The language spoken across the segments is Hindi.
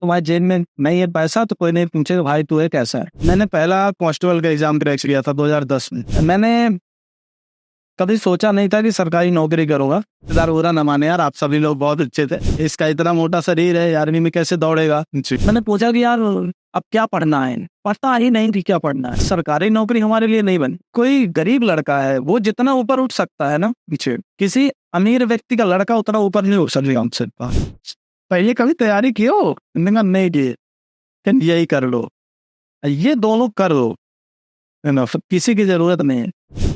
तुम्हारे जेब में नहीं है पैसा तो कोई नहीं पूछेगा भाई तू है कैसा है। मैंने पहला कांस्टेबल का एग्जाम क्रैक किया था 2010 में। मैंने कभी सोचा नहीं था कि सरकारी नौकरी करूंगा। रिश्तेदार बुरा न माने यार, आप सभी लोग बहुत अच्छे थे। इसका इतना मोटा शरीर है, आर्मी में कैसे दौड़ेगा। मैंने पूछा कि यार अब क्या पढ़ना है, पता ही नहीं कि क्या पढ़ना है। सरकारी नौकरी हमारे लिए नहीं बनी। कोई गरीब लड़का है वो जितना ऊपर उठ सकता है ना पीछे, किसी अमीर व्यक्ति का लड़का उतना ऊपर नहीं उठ सकता। पहले कभी तैयारी की हो? नहीं की, यही कर लो, ये दोनों कर लो, किसी की जरूरत नहीं है।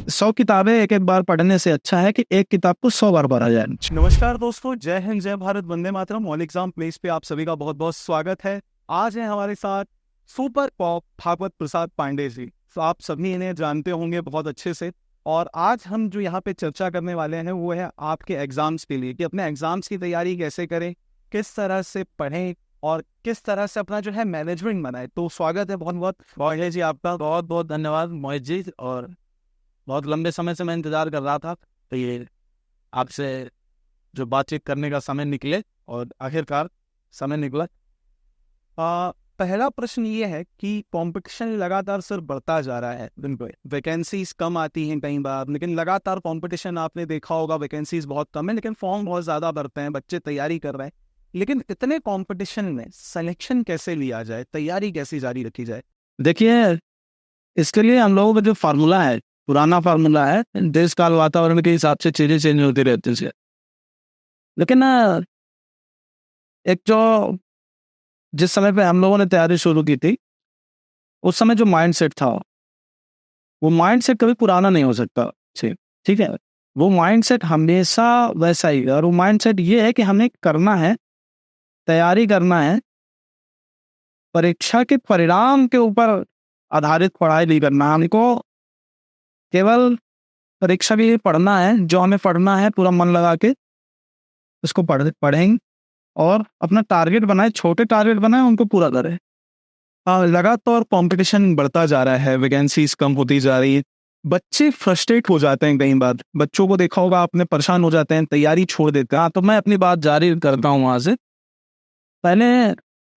100 किताबें एक एक बार पढ़ने से अच्छा है कि एक किताब को 100 बार पढ़ा जाए। नमस्कार दोस्तों, जय हिंद, जय Bharat, Vande Mataram. All exam place पे आप सभी का बहुत बहुत स्वागत है। आज है हमारे साथ सुपर पॉप भागवत प्रसाद पांडे जी। तो आप सभी इन्हें जानते होंगे बहुत अच्छे से। और आज हम जो यहाँ पे चर्चा करने वाले हैं वो है आपके एग्जाम्स के लिए, कि अपने एग्जाम्स की तैयारी कैसे करें, किस तरह से पढ़ें और किस तरह से अपना जो है मैनेजमेंट बनाए। तो स्वागत है बहुत बहुत मोहित जी आपका। बहुत बहुत धन्यवाद मोहित जी, और बहुत लंबे समय से मैं इंतजार कर रहा था तो ये आपसे जो बातचीत करने का समय निकले और आखिरकार समय निकला। पहला प्रश्न ये है कि कंपटीशन लगातार सर बढ़ता जा रहा है। दिन पे वैकेंसीज कम आती हैं कई बार, लेकिन लगातार कंपटीशन आपने देखा होगा, वैकेंसीज बहुत कम है लेकिन फॉर्म बहुत ज़्यादा भरते हैं, बच्चे तैयारी कर रहे हैं। लेकिन इतने कंपटीशन में सिलेक्शन कैसे लिया जाए, तैयारी कैसी जारी रखी जाए? देखिए, इसके लिए हम लोगों का जो फार्मूला है, पुराना फार्मूला है, देश काल वातावरण के हिसाब से चीजें चेंज होती रहती है। लेकिन एक जो जिस समय पे हम लोगों ने तैयारी शुरू की थी, उस समय जो माइंडसेट था वो माइंडसेट कभी पुराना नहीं हो सकता। ठीक है, वो माइंडसेट हमेशा वैसा ही है। और वो माइंडसेट ये है कि हमें करना है, तैयारी करना है, परीक्षा के परिणाम के ऊपर आधारित पढ़ाई नहीं करना। हमको केवल परीक्षा के लिए पढ़ना है, जो हमें पढ़ना है पूरा मन लगा के उसको पढ़ेंगे और अपना टारगेट बनाए, छोटे टारगेट बनाए, उनको पूरा करें। लगातार कंपटीशन बढ़ता जा रहा है, वैकेंसीज कम होती जा रही है, बच्चे फ्रस्ट्रेट हो जाते हैं। कई बार बच्चों को देखा होगा आपने, परेशान हो जाते हैं, तैयारी छोड़ देते हैं। तो मैं अपनी बात जारी करता हूँ वहां से। पहले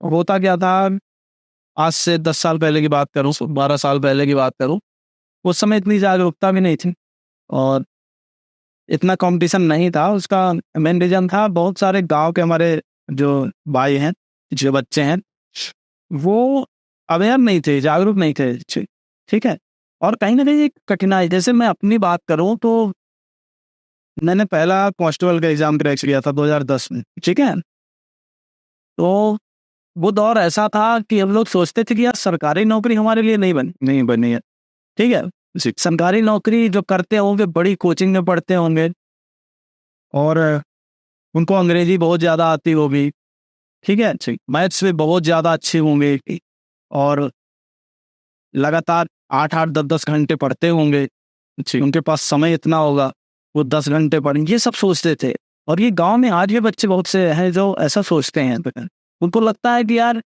होता क्या था, आज से 10 साल पहले की बात करूँ, 12 साल पहले की बात करूँ, उस समय इतनी जागरूकता भी नहीं थी और इतना कंपटीशन नहीं था। उसका मेन रीजन था बहुत सारे गांव के हमारे जो भाई हैं, जो बच्चे हैं, वो अवेयर नहीं थे, जागरूक नहीं थे। ठीक है, और कहीं ना कहीं एक कठिनाई, जैसे मैं अपनी बात करूं तो मैंने पहला कांस्टेबल का एग्जाम क्रैक किया था 2010 में। ठीक है, तो वो दौर ऐसा था कि हम लोग सोचते थे कि यार सरकारी नौकरी हमारे लिए नहीं बनी है। ठीक है, सरकारी नौकरी जो करते होंगे बड़ी कोचिंग में पढ़ते होंगे और उनको अंग्रेजी बहुत ज्यादा आती होगी। ठीक है, मैथ्स में बहुत ज्यादा अच्छे होंगे और लगातार 8-8 10-10 घंटे पढ़ते होंगे। उनके पास समय इतना होगा, वो 10 घंटे पढ़ेंगे, ये सब सोचते थे। और ये गांव में आज भी बच्चे बहुत से हैं जो ऐसा सोचते हैं। उनको लगता है कि यार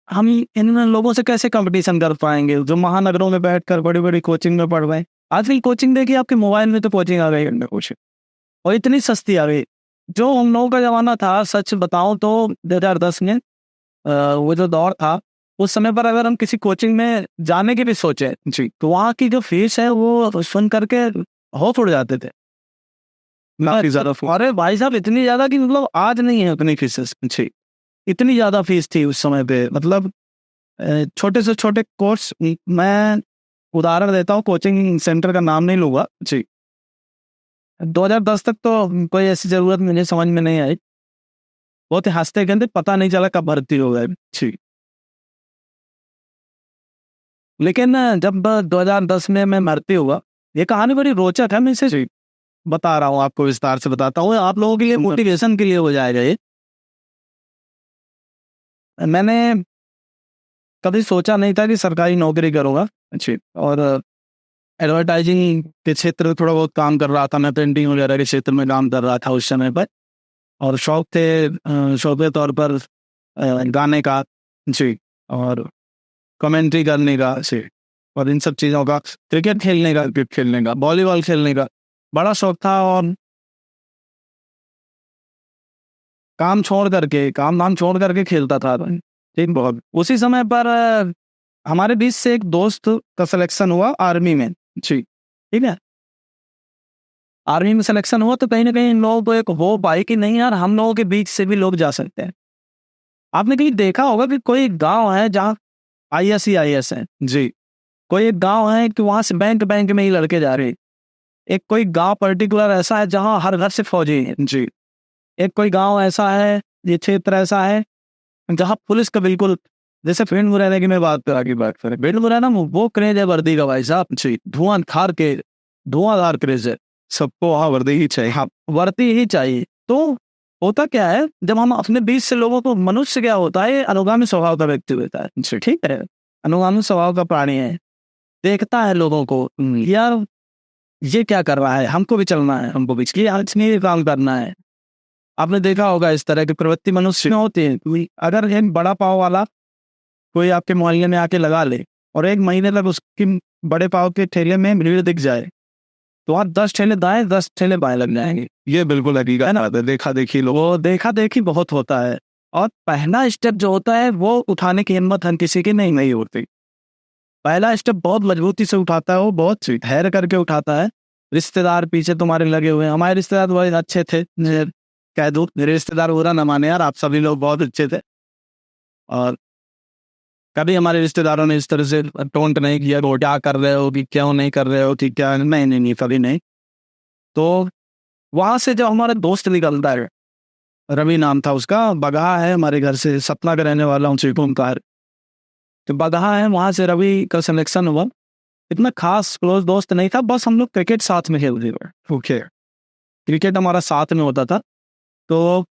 हम इन लोगों से कैसे कंपटीशन कर पाएंगे जो महानगरों में बैठकर बड़ी बड़ी कोचिंग में पढ़ रहे हैं। आजकल कोचिंग देखिए, आपके मोबाइल में तो कोचिंग आ गई है कोचिंग, और इतनी सस्ती आ गई। जो हम लोगों का जमाना था, सच बताऊं तो 2010 में वो जो दौर था, उस समय पर अगर हम किसी कोचिंग में जाने की भी सोचे तो वहाँ की जो फीस है वो सुन करके होश उड़ जाते थे। अरे भाई साहब, इतनी ज्यादा कि मतलब आज नहीं है उतनी फीस। इतनी ज्यादा फीस थी उस समय पे। मतलब छोटे से छोटे कोर्स, मैं उदाहरण देता हूँ, कोचिंग सेंटर का नाम नहीं लूंगा। 2010 तक तो कोई ऐसी जरूरत मुझे समझ में नहीं आई। बहुत ही हंसते कहते, पता नहीं चला कब भर्ती हो गए। लेकिन जब 2010 में मैं भर्ती हुआ, ये कहानी बड़ी रोचक है, मैं इसे बता रहा हूँ, आपको विस्तार से बताता हूँ, आप लोगों के लिए मोटिवेशन के लिए हो जाएगा ये। मैंने कभी सोचा नहीं था कि सरकारी नौकरी करूँगा। और एडवर्टाइजिंग के क्षेत्र में थोड़ा बहुत काम कर रहा था, मैं प्रिंटिंग वगैरह के क्षेत्र में काम कर रहा था उस समय पर। और शौक तौर पर गाने का, और कमेंट्री करने का, और इन सब चीज़ों का, क्रिकेट खेलने का, वॉलीबॉल खेलने का बड़ा शौक था। और काम धाम छोड़ करके खेलता था। ठीक, बहुत उसी समय पर हमारे बीच से एक दोस्त का सिलेक्शन हुआ आर्मी में। जी, ठीक है। आर्मी में सिलेक्शन हुआ तो कहीं ना कहीं इन लोगों को एक हो पाई कि नहीं यार, हम लोगों के बीच से भी लोग जा सकते हैं। आपने कहीं देखा होगा कि कोई गांव है जहाँ IAS ही IAS है। जी, कोई एक गांव है कि वहां से बैंक बैंक में ही लड़के जा रहे हैं। एक कोई गांव पर्टिकुलर ऐसा है जहां हर घर से फौजी है। जी, एक कोई गांव ऐसा है, ये क्षेत्र ऐसा है जहां पुलिस का बिल्कुल, जैसे भिंड मुरैना की मैं बात करें, भिंड मुरैना में वो क्रेज है वर्दी का भाई साहब। जी, धुआंधार क्रेज है, सबको वहाँ वर्दी ही चाहिए। हाँ, वर्दी ही चाहिए। तो होता क्या है, जब हम अपने बीच से लोगों को, मनुष्य क्या होता है, अनुगामी स्वभाव का व्यक्ति होता है। जी, ठीक है, अनुगामी स्वभाव का प्राणी है। देखता है लोगों को, यार ये क्या कर रहा है, हमको भी चलना है, हमको भी ये काम करना है। आपने देखा होगा इस तरह की प्रवृत्ति मनुष्य में होती है। अगर एक बड़ा पाव वाला कोई आपके मोहल्ले में आके लगा ले और 1 महीने तक उसकी बड़े पाव के ठेले में भीड़ दिख जाए, तो वहाँ 10 ठेले दाएं 10 ठेले बाएं लग जाएंगे। ये बिल्कुल हकीकत है ना, देखा देखी बहुत होता है। और पहला स्टेप जो होता है वो उठाने की हिम्मत हर किसी की नहीं होती। पहला स्टेप बहुत मजबूती से उठाता है, वो बहुत धैर्य करके उठाता है। रिश्तेदार पीछे तुम्हारे लगे हुए हैं। हमारे रिश्तेदार बहुत अच्छे थे, कह दो मेरे रिश्तेदार बुरा ना माने यार, आप सभी लोग बहुत अच्छे थे। और कभी हमारे रिश्तेदारों ने इस तरह से टोंट नहीं किया कि क्या कर रहे हो, कि क्यों नहीं कर रहे हो, कि क्या, नहीं, कभी नहीं। तो वहां से जब हमारा दोस्त निकलता है, रवि नाम था उसका, बगहा है हमारे घर से, सतना का रहने वाला हूँ, श्रीकुम का। तो बगहा है, वहां से रवि का सिलेक्शन हुआ। इतना खास क्लोज दोस्त नहीं था, बस हम लोग क्रिकेट साथ में खेलते थे। ओके, क्रिकेट हमारा साथ में होता था। तो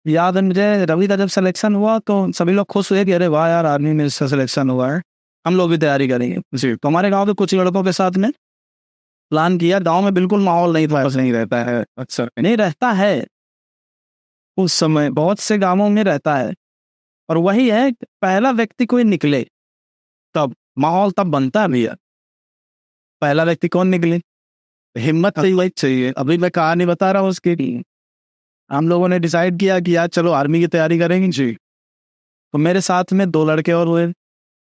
याद है मुझे, रवि का जब सिलेक्शन हुआ तो सभी लोग खुश हुए कि अरे वाह यार, आर्मी में इसका सिलेक्शन हुआ है, हम लोग भी तैयारी करेंगे। जी, तो हमारे गांव के कुछ लड़कों के साथ में प्लान किया। गांव में बिल्कुल माहौल नहीं था, नहीं रहता है अक्सर, नहीं रहता है उस समय, बहुत से गांवों में रहता है। और वही है, पहला व्यक्ति कोई निकले तब माहौल तब बनता भी है। पहला व्यक्ति कौन निकले, हिम्मत चाहिए। अभी मैं कहानी बता रहा हूँ उसके लिए। हम लोगों ने डिसाइड किया कि यार चलो आर्मी की तैयारी करेंगे। जी, तो मेरे साथ में 2 लड़के और हुए।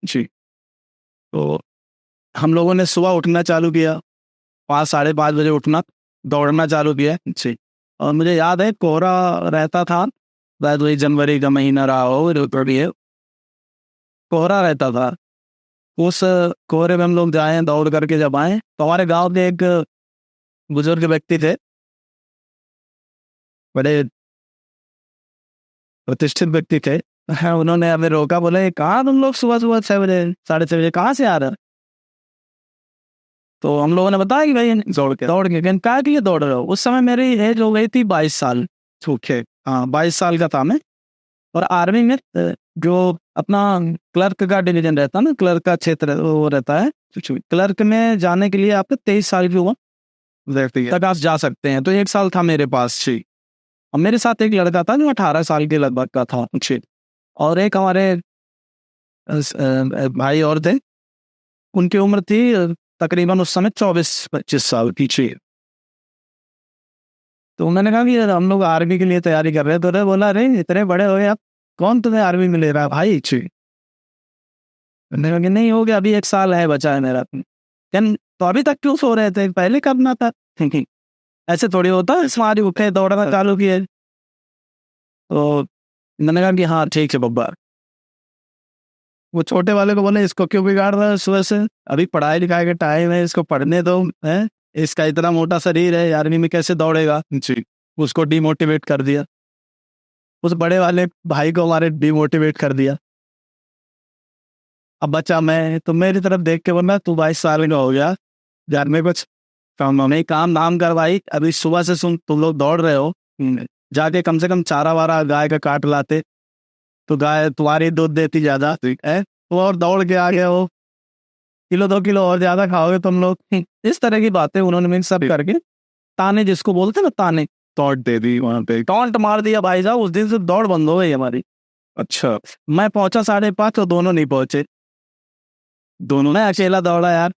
जी, तो हम लोगों ने सुबह उठना चालू किया, 5 साढ़े 5 बजे उठना, दौड़ना चालू किया। जी, और मुझे याद है कोहरा रहता था, शायद वही जनवरी का महीना रहा हो, कोहरा रहता था। उस कोहरे में हम लोग जाए, दौड़ करके जब आए तो हमारे गांव के एक बुजुर्ग व्यक्ति थे, बड़े प्रतिष्ठित व्यक्ति थे। उन्होंने हमें रोका, बोले कहाँ तुम लोग सुबह सुबह 6 बजे 6:30 बजे कहाँ से आ रहे हो? तो हम लोगों ने बताया कि भाई दौड़ के कहा कि ये दौड़ रहे हो। उस समय मेरी एज हो गई थी 22 साल। ठीक है, हाँ 22 साल का था मैं। और आर्मी में जो अपना क्लर्क का डिवीजन रहता है ना, क्लर्क का क्षेत्र वो रहता है, क्लर्क में जाने के लिए आपको 23 साल की उम्र तक आप जा सकते हैं। तो 1 साल था मेरे पास। जी, और मेरे साथ एक लड़का था जो 18 साल के लगभग का था। और एक हमारे भाई और थे, उनकी उम्र थी तकरीबन उस समय 24-25 साल की। तो मैंने कहा कि हम लोग आर्मी के लिए तैयारी कर रहे हैं। तो बोला अरे इतने बड़े हो गए आप, कौन तुम्हें आर्मी में ले रहा है भाई? मैंने कहा कि नहीं, हो गया, अभी 1 साल है बचा है मेरा। तो अभी तक क्यों सो रहे थे, पहले करना था। ऐसे थोड़ी होता है, हमारी उठे दौड़ना चालू किए। तो मैंने कहा कि हाँ ठीक है बब्बा। वो छोटे वाले को बोले इसको क्यों बिगाड़ रहा है सुबह से, अभी पढ़ाई लिखाई का टाइम है, इसको पढ़ने दो, है इसका इतना मोटा शरीर है, आर्मी में कैसे दौड़ेगा। जी, उसको डिमोटिवेट कर दिया, उस बड़े वाले भाई को हमारे डिमोटिवेट कर दिया। अब बचा मैं, तो मेरी तरफ देख के बोला तू 22 साल का हो गया, घर में कुछ नहीं काम धाम कर भाई, अभी सुबह से सुन तुम लोग दौड़ रहे हो, जाके कम से कम चारा वारा गाय का काट लाते, तो गाय तुम्हारी दूध देती ज्यादा है, तो और दौड़ के आ गए हो, 1-2 किलो और ज्यादा खाओगे तुम लोग। इस तरह की बातें उन्होंने मेरे सब करके, ताने जिसको बोलते ना, ताने, टॉन्ट दे दी, वहां पे टॉन्ट मार दिया भाई साहब। उस दिन से दौड़ बंद हो गई हमारी। अच्छा, मैं पहुंचा 5:30 तो दोनों नहीं पहुंचे, दोनों मैं अकेला दौड़ा यार।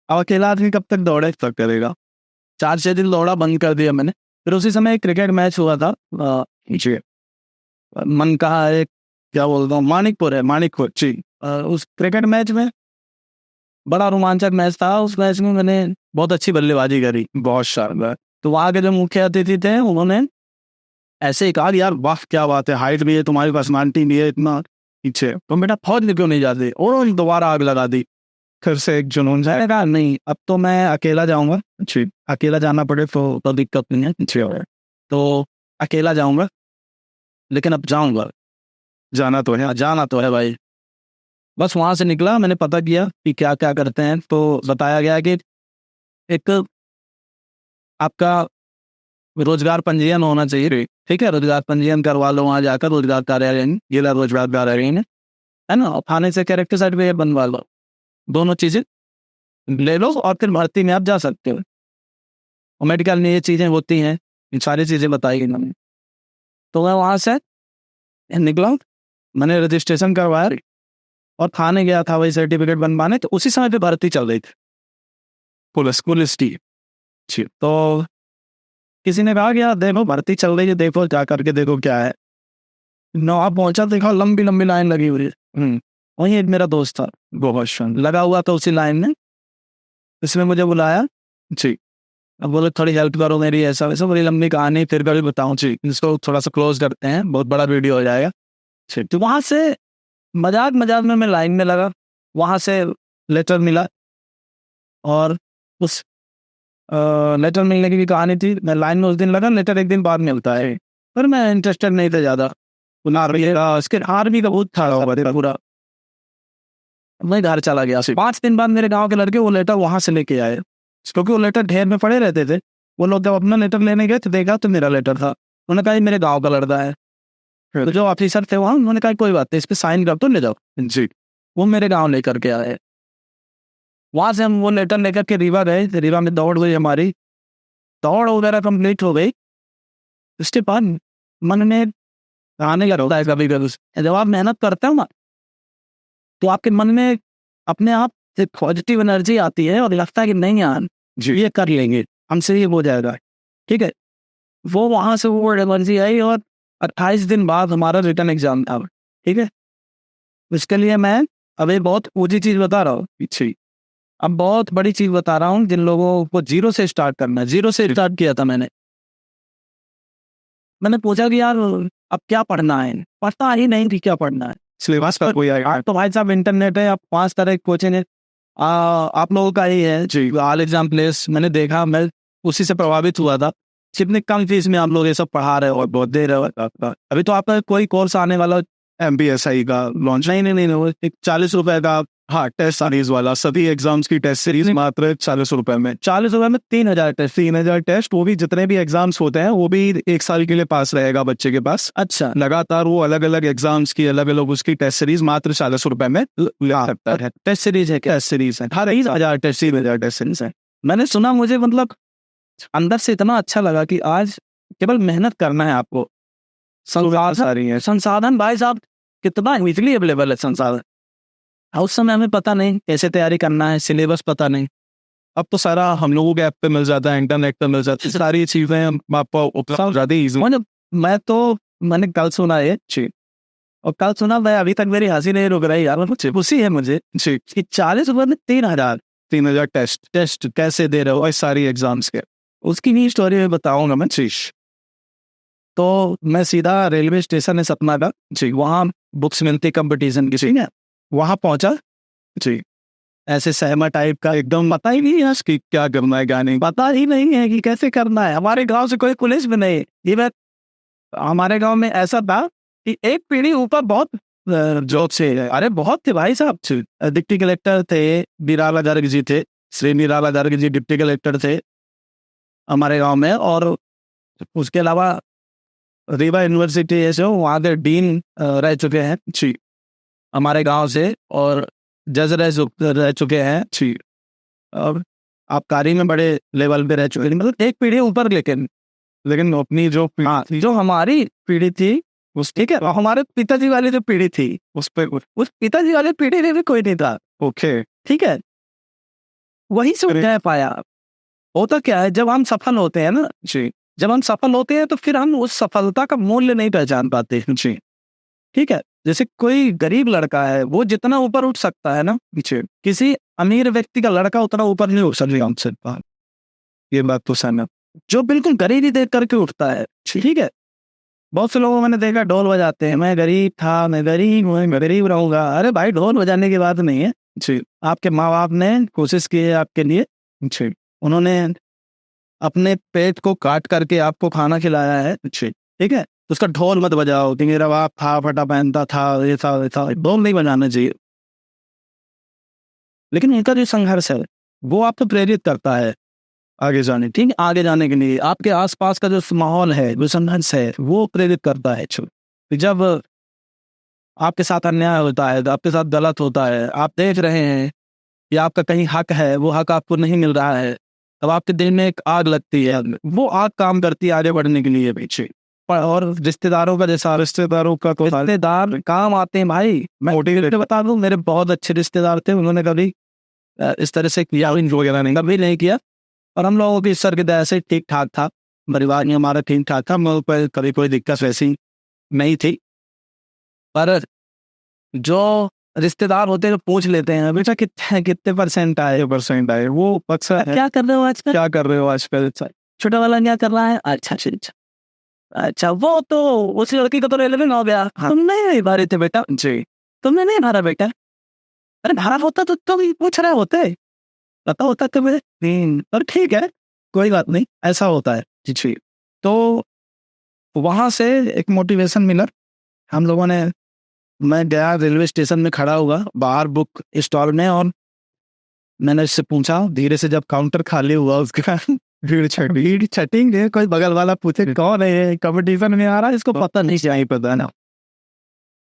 अब अकेला आदमी कब तक दौड़े, तक करेगा। 4-6 दिन दौड़ा, बंद कर दिया मैंने। फिर उसी समय एक क्रिकेट मैच हुआ था, मन कहा एक क्या बोलता हूँ, मानिकपुर है, मानिकपुर जी। उस क्रिकेट मैच में बड़ा रोमांचक मैच था। उस मैच में मैंने बहुत अच्छी बल्लेबाजी करी, बहुत शानदार। तो वहाँ के जो मुख्य अतिथि थे उन्होंने ऐसे ही कहा कि यार वाह क्या बात है, हाइट भी है तुम्हारी, पर्सनालिटी भी है, इतना पीछे तुम बेटा फौज में क्यों नहीं जाते। और उन्होंने दोबारा आग लगा दी, फिर से एक जुनून से। मैंने कहा नहीं, अब तो मैं अकेला जाऊंगा। जी, अकेला जाना पड़े तो दिक्कत नहीं है। जी, तो अकेला जाऊंगा, लेकिन अब जाऊंगा, जाना तो है, जाना तो है भाई। बस वहां से निकला, मैंने पता किया कि क्या क्या करते हैं। तो बताया गया कि एक आपका रोजगार पंजीयन होना चाहिए, ठीक है, रोजगार पंजीयन करवा लो वहां जाकर, रोजगार कार्यालय में, जिला रोजगार कार्यालय में, है ना। और थाने से कैरेक्टर सर्टिफिकेट बनवा लो, दोनों चीजें ले लो और फिर भर्ती में आप जा सकते हो। और मेडिकल में ये चीजें होती हैं, इन सारी चीजें बताई इन्होंने। तो मैं वहां से निकला, मैंने रजिस्ट्रेशन करवाया और थाने गया था वही सर्टिफिकेट बनवाने। तो उसी समय पे भर्ती चल रही थी, पुलिस की। तो किसी ने कहा कि यार देखो भर्ती चल रही है, देखो जा करके देखो क्या है। नवाब पहुंचा, देखा लंबी लंबी लाइन लगी हुई है। वहीं एक मेरा दोस्त था, बहुत शान लगा हुआ था उसी लाइन में। इसमें मुझे बुलाया जी। अब बोले थोड़ी हेल्प करो मेरी, ऐसा वैसा, बड़ी लंबी कहानी, फिर कभी बताऊं जी। इसको थोड़ा सा क्लोज करते हैं, बहुत बड़ा वीडियो हो जाएगा। तो वहां से मजाक मजाक में मैं लाइन में लगा, वहां से लेटर मिला। और उस लेटर मिलने की भी कहानी थी। मैं लाइन में उस दिन लगा, लेटर एक दिन बाद मिलता है, पर मैं इंटरेस्टेड नहीं था ज़्यादा। उसके आर्मी का बहुत था पूरा। मैं घर चला गया। 5 दिन बाद मेरे गांव के लड़के वो लेटर वहां से लेके आए, क्योंकि वो लेटर ढेर में पड़े रहते थे। वो लोग जब अपना लेटर लेने गए तो देखा तो मेरा लेटर था। उन्होंने कहा ये मेरे गाँव का लड़का है। तो जो ऑफिसर थे वहाँ, उन्होंने कहा कोई बात नहीं, इस पर साइन कर तो ले जाओ जी। वो मेरे गाँव लेकर के आए। वहां से हम वो लेटर लेकर के रीवा गए। रीवा में दौड़ हुई हमारी, दौड़ वगैरह कंप्लीट हो गई। उसके बाद मन में आने का होता है कभी कभी, जब आप मेहनत करते हो ना, तो आपके मन में अपने आप से पॉजिटिव एनर्जी आती है और लगता है कि नहीं यार जी ये कर लेंगे, हमसे ये हो जाएगा, ठीक है। वो वहां से वो एनर्जी आई और 28 दिन बाद हमारा रिटर्न एग्जाम था, ठीक है। इसके लिए मैं अब एक बहुत ऊंची चीज बता रहा हूँ पीछे, अब बहुत बड़ी चीज बता रहा हूँ। जिन लोगों को जीरो से स्टार्ट करना है, जीरो से स्टार्ट किया था मैंने पूछा कि यार अब क्या पढ़ना है, पता ही नहीं कि क्या पढ़ना है, सिलेबस का कोई आया तो भाई साहब इंटरनेट है, आप 5 तरह के कोचिंग है। आप लोगों का ही है जी, ऑल एग्जाम प्लेस मैंने देखा, मैं उसी से प्रभावित हुआ था। कितने कम फीस में आप लोग ये सब पढ़ा रहे हो और बहुत दे रहे हो। अभी तो आपका कोई कोर्स आने वाला MBSI का लॉन्च, नहीं, एक 40 रुपए का, हाँ, टेस्ट सीरीज वाला, सभी एग्जाम्स की टेस्ट सीरीज मात्र 40 रुपए में। 40 रुपए में 3000 टेस्ट, 3000 टेस्ट, वो भी जितने भी एग्जाम्स होते हैं वो भी 1 साल के लिए पास रहेगा बच्चे के पास। अच्छा, लगातार वो अलग अलग एग्जाम्स की अलग अलग उसकी टेस्ट सीरीज मात्र 40 रुपए में ला सकता है। टेस्ट सीरीज है क्या? टेस्ट सीरीज है, हर 3000 टेस्ट सीरीज है। मैंने सुना, मुझे मतलब अंदर से इतना अच्छा लगा कि आज केवल मेहनत करना है आपको। संसाधन भाई साहब कितना इजीली अवेलेबल है संसाधन। उस समय हमें पता नहीं कैसे तैयारी करना है, सिलेबस पता नहीं। अब तो सारा हम लोगों के ऐप पे मिल जाता है, इंटरनेट पे मिल जाती है, सारी चीजें आपको उपलब्ध ज्यादा इजी। मैंने कल सुना है जी, और कल सुना, मैं अभी तक मेरी हंसी नहीं रुक रही यार, मुझे खुशी है मुझे जी कि 40 रुपए में 3000 टेस्ट कैसे दे रहे हो इस सारी एग्जाम्स के, उसकी भी स्टोरी में बताऊंगा मैं जी। तो मैं सीधा रेलवे स्टेशन है सतना का जी, वहाँ बुक्स मिलती कंपटीशन की, ठीक है। वहाँ पहुंचा जी, ऐसे सहमा टाइप का, एकदम पता ही नहीं है कि क्या करना है, क्या नहीं पता ही नहीं है कि कैसे करना है। हमारे गांव से कोई पुलिस भी नहीं, ये बात हमारे गांव में ऐसा था कि एक पीढ़ी ऊपर बहुत जॉब से, अरे बहुत थे भाई साहब। डिप्टी कलेक्टर थे बिराला गर्ग जी, थे श्री बिराला गर्ग जी डिप्टी कलेक्टर थे हमारे गाँव में। और उसके अलावा रीवा यूनिवर्सिटी है जो, वहाँ के डीन रह चुके हैं जी हमारे गांव से, और जज रह चुके हैं जी। और आबकारी में बड़े लेवल पे रह चुके हैं, मतलब एक पीढ़ी ऊपर। लेकिन अपनी जो हमारी पीढ़ी थी उस, ठीक है, हमारे पिताजी वाली जो पीढ़ी थी उस पिताजी वाली पीढ़ी में भी कोई नहीं था। ओके, ठीक है, वही से कह पाया। होता क्या है, जब हम सफल होते हैं ना जी, जब हम सफल होते हैं तो फिर हम उस सफलता का मूल्य नहीं पहचान पाते जी, ठीक है। जैसे कोई गरीब लड़का है वो जितना ऊपर उठ सकता है ना पीछे, किसी अमीर व्यक्ति का लड़का उतना ऊपर नहीं उठ सकता। ये बात तो सहमत। जो बिल्कुल गरीबी देख करके उठता है, ठीक है। बहुत से लोगों को मैंने देखा ढोल बजाते हैं, मैं गरीब था, मैं गरीब हूँ, मैं गरीब रहूंगा। अरे भाई, ढोल बजाने की बात नहीं है जी। आपके माँ बाप ने कोशिश की है आपके लिए जी, उन्होंने अपने पेट को काट करके आपको खाना खिलाया है जी, ठीक है। तो उसका ढोल मत बजाओ कि मेरा बाप था, फटा पहनता था, ये था। ढोल नहीं बजाना चाहिए। लेकिन उनका जो संघर्ष है वो आपको प्रेरित करता है आगे जाने, ठीक है, आगे जाने के लिए। आपके आसपास का जो माहौल है, जो संघर्ष है, वो प्रेरित करता है। जब आपके साथ अन्याय होता है, आपके साथ गलत होता है, आप देख रहे हैं कि आपका कहीं हक है, वो हक आपको नहीं मिल रहा है, तब आपके दिल में एक आग लगती है। वो आग काम करती है आगे बढ़ने के लिए पीछे। और रिश्तेदारों का, जैसा रिश्तेदारों का तो रिश्तेदार काम आते हैं भाई। मैं मोटिवेट बता दूं, मेरे बहुत अच्छे रिश्तेदार थे, उन्होंने कभी इस तरह से किया वगैरह नहीं, कभी नहीं किया। और हम लोगों की ईश्वर की दया से ठीक ठाक था, परिवार में हमारा ठीक ठाक था, हम पर कभी कोई दिक्कत वैसी नहीं थी। पर जो रिश्तेदार होते हैं जो पूछ लेते हैं, बेटा कितने परसेंट आए, वो अक्सर क्या कर रहे हो आजकल, क्या कर रहे हो आजकल, छोटा वाला क्या कर रहा है, अच्छा अच्छा अच्छा, वो तो उस लड़की का तो रेलवे हो गया, तुमने नहीं भरे थे बेटा जी, तुमने नहीं भरा बेटा। अरे भरा होता तो तुम पूछ रहे होते, पता होता तो मुझे पर ठीक है, कोई बात नहीं, ऐसा होता है जी। तो वहां से एक मोटिवेशन मिला हम लोगों ने। मैं गया रेलवे स्टेशन में, खड़ा हुआ बाहर बुक स्टॉल में, और मैंने इससे पूछा धीरे से, जब काउंटर खाली हुआ उसका भीड़ छटेंगे, कोई बगल वाला पूछे कौन है ये, कंपटीशन में आ रहा है, इसको पता नहीं चाहिए, पता ना।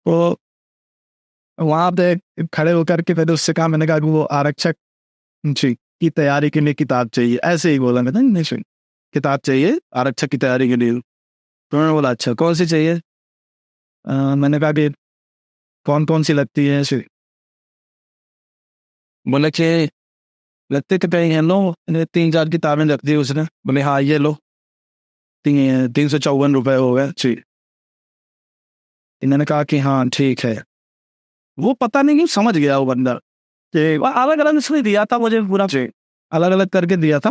तो वहां पे खड़े होकर के फिर उससे कहा, मैंने कहा वो आरक्षक जी की तैयारी के लिए किताब चाहिए, ऐसे ही बोला मैंने, नहीं किताब चाहिए आरक्षक की तैयारी के लिए। तो मैंने बोला अच्छा कौन सी चाहिए। मैंने कहा कि कौन कौन सी लगती है ऐसे। बोले कि लगते तो कहीं है, लो 3-4 किताबें रख दी उसने। बोले हाँ ये लो, 354 रुपए हो गए जी। मैंने कहा कि हाँ ठीक है। वो पता नहीं क्यों समझ गया वो बंदा कि अलग अलग इसलिए दिया था मुझे, पूरा अलग अलग करके दिया था।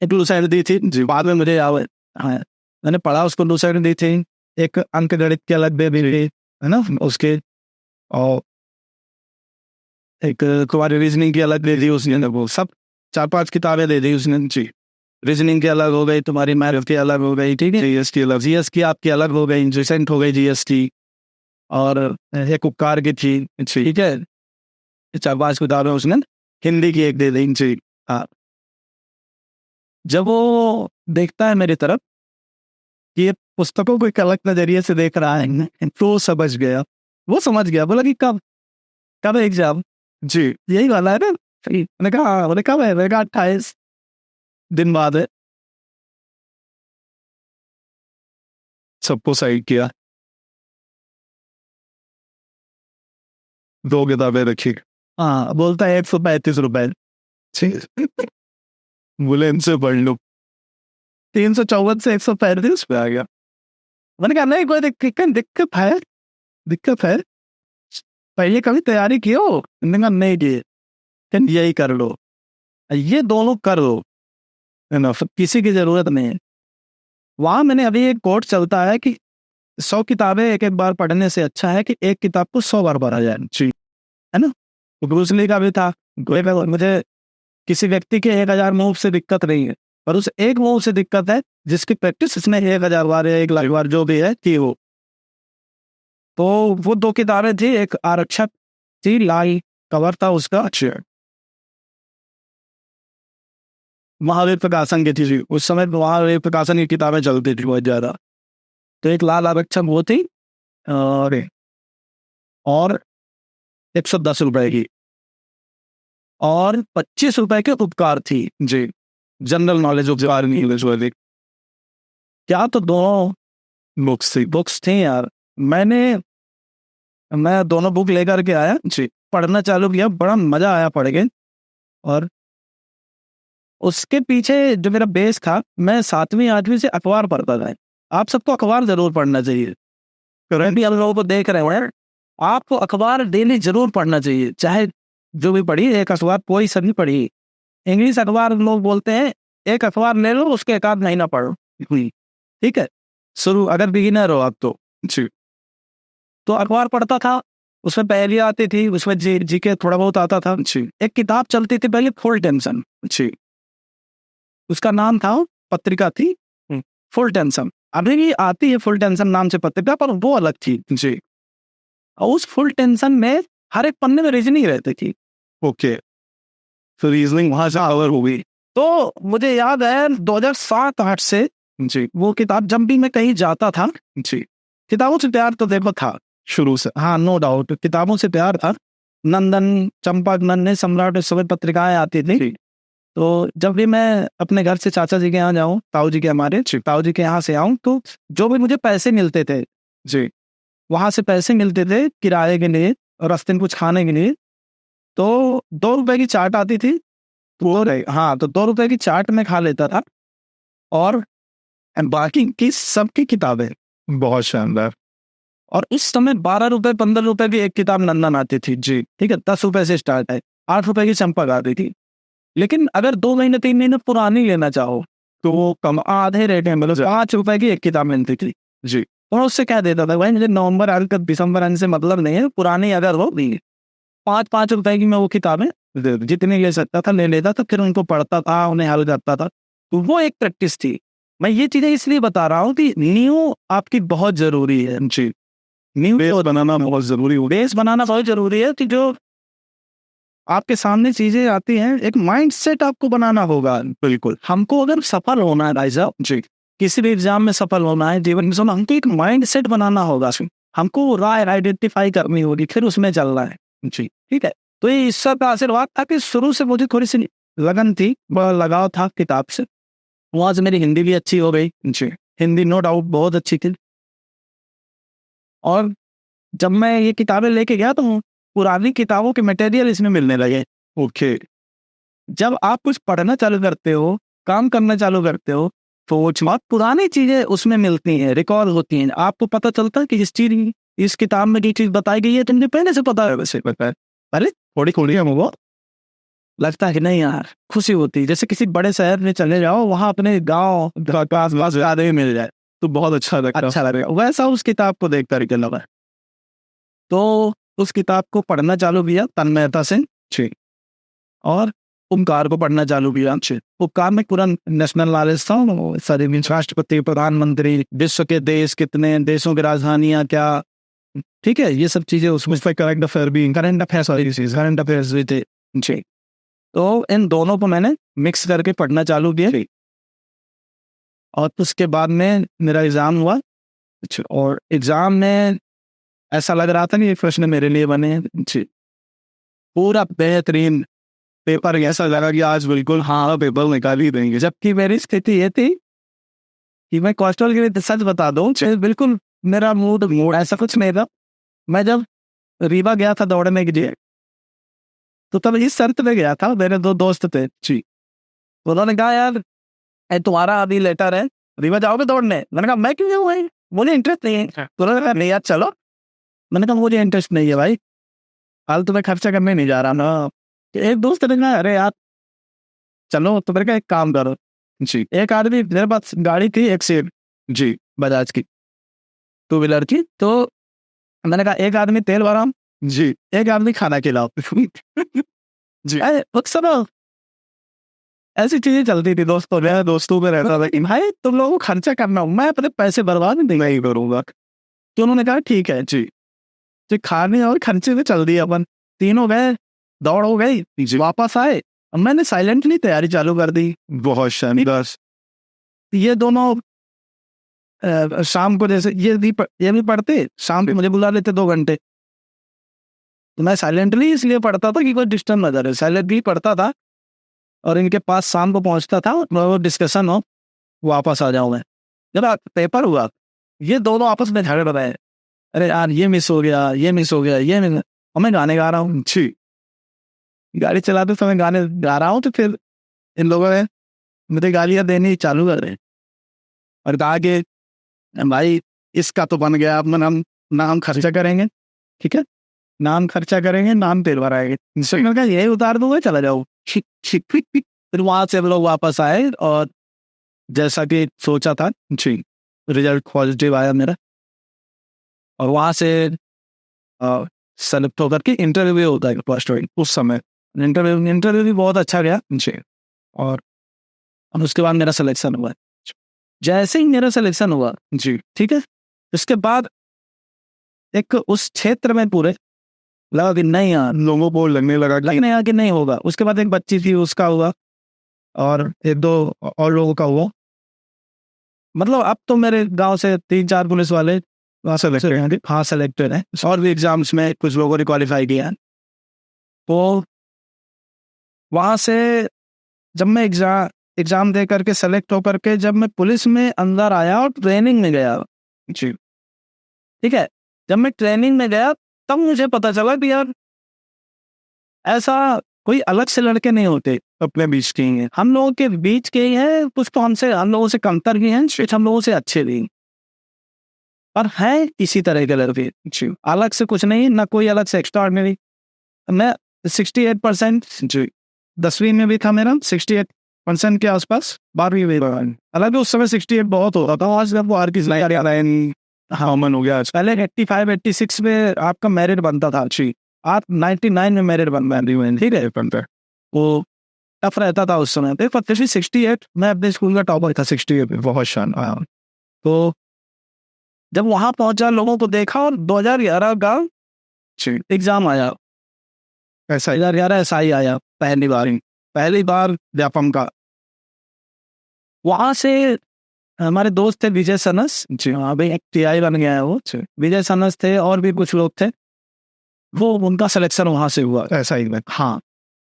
एक लुसाइड दी थी जी, बाद में मुझे याद है, हाँ मैंने पढ़ा उसको, लुसाइड दी थी। एक अंक गणित के अलग दे दी है ना उसके, और एक तुम्हारी रीजनिंग की अलग दे दी उसने। वो सब 4-5 किताबें दे दी उसने जी। रीजनिंग की अलग हो गई, तुम्हारी मैथ की अलग हो गई, ठीक है, जीएसटी अलग, जीएस की आपकी अलग हो गई, रिसेंट हो गई जीएसटी। और एक उपकार की थी, ठीक है, 4-5 किताबें उसने हिंदी की एक दे दी जी। हाँ, जब वो देखता है मेरी तरफ कि ये पुस्तकों को एक अलग नजरिए से देख रहा है, तो समझ गया, वो समझ गया। बोला कि कब कब एग्जाम जी, यही वाला है ना। मैंने कहा हाँ। बोले कब है, मैंने कहा 28 दिन बाद है। सबको साइड किया, 2 किताबें रखी। हाँ, बोलता है 135 रुपए। बोले इनसे पढ़ लो। 354 से 135 पे आ गया। मैंने कहा नहीं कोई दिक्कत है, दिक्कत है, पहले कभी तैयारी की हो। मैंने कहा नहीं की, यही कर लो, ये दोनों कर लो, है ना, किसी की जरूरत नहीं है। वहां मैंने अभी एक कोट चलता है कि 100 किताबें एक एक बार पढ़ने से अच्छा है कि एक किताब को 100 बार पढ़ा जाए जी, है ना। तो ब्रूस ली का भी था, मुझे किसी व्यक्ति के 1000 मूव से दिक्कत नहीं है, पर उस एक मूव से दिक्कत है जिसकी प्रैक्टिस इसने 1000 बार या 1,00,000 बार जो भी है की हो। तो वो 2 किताबें थी, एक आरक्षक थी, लाल कवर था उसका, अच्छे महावीर प्रकाशन की थी उस समय, महावीर प्रकाशन की किताबें चलती थी बहुत ज्यादा। तो एक लाल आरक्षक वो थी, और 110 रुपए की, और 25 रुपए के उपकार थी जी, जनरल नॉलेज उपकार इंग्लिश वाली। क्या तो दोनों बुक्स थी यार। मैं दोनों बुक लेकर के आया जी, पढ़ना चालू किया, बड़ा मजा आया पढ़ के। और उसके पीछे जो मेरा बेस था, मैं 7वीं 8वीं से अखबार पढ़ता था। आप सबको अखबार जरूर पढ़ना चाहिए, करेंट भी हम लोगों को देख रहे हैं, आपको अखबार डेली जरूर पढ़ना चाहिए, चाहे जो भी पढ़ी, एक अखबार कोई सा भी पढ़ी। इंग्लिश अखबार लोग बोलते हैं एक अखबार ले लो, उसके एक आध महीना पढ़ो, ठीक है, शुरू अगर बिगिनर हो आप तो। जी तो अखबार पढ़ता था, उसमें पहेलियां आती थी, उसमें जीके थोड़ा बहुत आता था। जी एक किताब चलती थी पहले, फुल टेंशन, जी उसका नाम था, पत्रिका थी फुल टेंशन। अभी भी आती है फुल टेंशन नाम से पत्रिका, पर वो अलग थी। जी और उस फुल टेंशन में हर एक पन्ने में रीजनिंग रहती थी। ओके, तो रीजनिंग वहां से कवर हो गई। तो मुझे याद है 2007-8 से जी वो किताब, जब भी मैं कहीं जाता था, जी किताबों से प्यार तो देखो था शुरू से। हाँ, नो डाउट, किताबों से प्यार था। नंदन, चंपक, नन्हे, सम्राट, सभी पत्रिकाएं आती थी। जी तो जब भी मैं अपने घर से चाचा जी के यहाँ जाऊँ, ताऊ जी के, हमारे ताऊ जी के यहाँ से आऊँ, तो जो भी मुझे पैसे मिलते थे, जी वहां से पैसे मिलते थे किराए के लिए और रास्ते में कुछ खाने के लिए, तो 2 रुपए की चाट आती थी, हाँ, तो 2 रुपए की चाट में खा लेता था, और बाकी की सबकी किताबें। बहुत शानदार। और उस समय 12 रुपए 15 रुपए की एक किताब नंदन आती थी, जी ठीक है, 10 रुपए से स्टार्ट है, 8 रुपए की चंपक आती थी। लेकिन अगर 2 महीने 3 महीने पुरानी लेना चाहो तो वो कम, आधे रेट में, मतलब 5 रुपए की एक किताब मिलती थी। जी तो मैं उससे कह देता था, भाई मुझे नवंबर अंक दिसंबर अंक से मतलब नहीं है, पुरानी अगर हो 5-5 रुपए की मैं वो किताबें जितनी ले सकता था ले लेता था, फिर उनको पढ़ता था, उन्हें हल करता था। तो वो एक प्रैक्टिस थी। मैं ये चीजें इसलिए बता रहा हूँ कि नींव आपकी बहुत जरूरी है। जी नींव बेस बनाना बहुत जरूरी हो। बेस बनाना बहुत जरूरी है, कि जो आपके सामने चीजें आती हैं, एक माइंड सेट आपको बनाना होगा। बिल्कुल। हमको अगर सफल होना है भाई साहब, जी किसी भी एग्जाम में सफल होना है, जीवन में सफल, हमको एक माइंड सेट बनाना होगा, हमको राय आइडेंटिफाई करनी होगी, फिर उसमें चलना है। जी ठीक है, तो ये ईश्वर का आशीर्वाद था कि शुरू से मुझे थोड़ी सी लगन थी, बड़ा लगाव था किताब से। वहां से मेरी हिंदी भी अच्छी हो गई। जी हिंदी नो डाउट बहुत अच्छी थी। और जब मैं ये किताबें लेके गया तो पुरानी किताबों के मटेरियल इसमें मिलने लगे। ओके। जब आप कुछ पढ़ना चालू करते हो, काम करना चालू करते हो, तो वो बहुत पुरानी चीजें उसमें मिलती हैं, रिकॉल होती हैं, आपको पता चलता है कि इस किताब में ये चीज बताई गई है, तुमने पहले से पता है, वैसे पता है, अरे थोड़ी थोड़ी हम वो लगता है कि नहीं यार, खुशी होती है। जैसे किसी बड़े शहर में चले जाओ, वहां अपने गाँव पास पास आदमी मिल जाए तो बहुत अच्छा लगता। अच्छा लगेगा, वैसा उस किताब को देख करके लगा। तो उस किताब को पढ़ना चालू किया तन्मयता से। जी और उपकार को पढ़ना चालू किया। उपकार में पूरा नेशनल नॉलेज था, सारे राष्ट्रपति, प्रधानमंत्री, विश्व के देश कितने, देशों की राजधानियां क्या, ठीक है, ये सब चीजें उसमें करंट अफेयर भी थे। जी, तो इन दोनों को मैंने मिक्स करके पढ़ना चालू किया। और उसके बाद में मेरा एग्जाम हुआ। और एग्जाम में ऐसा लग रहा था कि ये प्रश्न मेरे लिए बने हैं। जी, पूरा बेहतरीन पेपर, ऐसा लगा कि आज बिल्कुल हाँ पेपर निकाल ही देंगे। जबकि मेरी स्थिति ये थी कि मैं कॉस्टल के लिए, सच बता दूं, बिल्कुल मेरा मूड ऐसा कुछ नहीं था। मैं जब रीवा गया था दौड़ने के लिए, तो तब इस शर्त में गया था, मेरे 2 दोस्त थे। जी, उन्होंने कहा यार तुम्हारा अभी लेटर है, रीवा जाओगे दौड़ने? मैंने कहा मैं क्यों जाऊँ भाई, मुझे इंटरेस्ट नहीं है। तो उन्होंने कहा नहीं यार चलो। मैंने कहा मुझे इंटरेस्ट नहीं है भाई, हाल तुम्हें खर्चा करने नहीं जा रहा ना। एक दोस्त ने कहा अरे यार चलो, तो मेरे का एक काम करो। जी एक आदमी, मेरे पास गाड़ी थी एक सीट, जी बजाज की, 2 व्हीलर की। तो मैंने कहा एक आदमी तेल भराओ, जी एक आदमी खाना खिलाओ। जी अक्सर ऐसी चीजें चलती थी दोस्तों में, दोस्तों में रहता था कि भाई तुम लोगों को खर्चा करना हो, मैं अपने पैसे बर्बाद नहीं करूंगा। तो उन्होंने कहा ठीक है। जी तो खाने और खर्चे में चल दिए अपन, तीनों गए, दौड़ हो गई, वापस आए, मैंने साइलेंटली तैयारी चालू कर दी। बहुत शानदार। ये दोनों शाम को, जैसे ये भी पढ़ते, शाम को मुझे बुला लेते 2 घंटे, तो मैं साइलेंटली इसलिए पढ़ता था कि कोई डिस्टर्ब ना करे, साइलेंटली पढ़ता था। और इनके पास शाम को पहुंचता था, वो डिस्कशन हो, वापस आ जाऊं मैं। जब पेपर हुआ, ये दोनों आपस में झगड़ रहे हैं, अरे यार ये मिस हो गया, ये मिस हो गया, ये मिस। और मैं गाने गा रहा हूँ। जी गाड़ी चलाते समय गाने गा रहा हूँ, तो फिर इन लोगों ने मुझे गालियां देनी चालू कर रहे हैं और कहा कि भाई इसका तो बन गया, अब हम नाम खर्चा करेंगे, ठीक है, नाम खर्चा करेंगे, नाम तेल भराएंगे। इंस्पेक्टर का यही उतार दूंगा, चला जाओ। फिर वहां से हम लोग वापस आए और जैसा कि सोचा था जी, रिजल्ट पॉजिटिव आया मेरा। और वहां से सेलेक्ट होकर के इंटरव्यू होता है फर्स्ट उस समय। इंटरव्यू भी बहुत अच्छा गया जी। और उसके बाद मेरा सिलेक्शन हुआ। जैसे ही मेरा सिलेक्शन हुआ जी, ठीक है, उसके बाद एक उस क्षेत्र में पूरे लगा कि नहीं यार, लोगों को लगने लगा कि नहीं होगा। उसके बाद एक बच्ची थी, उसका हुआ, और एक दो और लोगों का हुआ। मतलब अब तो मेरे गांव से 3-4 पुलिस वाले हाँ सेलेक्टेड है। और भी एग्जाम्स में कुछ लोगों ने क्वालिफाई किया है। तो वहां से जब मैं एग्जाम दे करके सेलेक्ट होकर के जब मैं पुलिस में अंदर आया और ट्रेनिंग में गया जी, ठीक है, जब मैं ट्रेनिंग में गया तब मुझे पता चला कि यार ऐसा कोई अलग से लड़के नहीं होते अपने बीच के ही हैं, हम लोगों के बीच के ही हैं। कुछ तो हम लोगों से कमतर भी हैं, कुछ हम लोगों से अच्छे भी हैं, पर हैं इसी तरह के लड़के जी, अलग से कुछ नहीं, ना कोई अलग से एक्स्ट्राऑर्डिनरी। मैं 68% जी, 10वीं में भी था मेरा 68% के आसपास, 12वीं में हालांकि उस समय 68 बहुत होता था। आज वो आर की कॉमन हो गया। पहले 85-86 में आपका मेरिट बनता था जी, आप 99 में मेरिट बन रही है, ठीक है, वो टफ रहता था उस समय पे। पर 68 मैं अपने स्कूल का टॉपर था, 68 में, बहुत शानदार। तो जब वहां पहुंचा, लोगों को देखा, और 2011 का एग्जाम आया, ऐसा 2011 ऐसा ही आया, पहली बार व्यापम का। वहां से हमारे दोस्त थे विजय सनस जी, हाँ भाई एक टीआई बन गया है वो, विजय सनस थे, और भी कुछ लोग थे, वो उनका सिलेक्शन वहां से हुआ, ऐसा ही में। हाँ,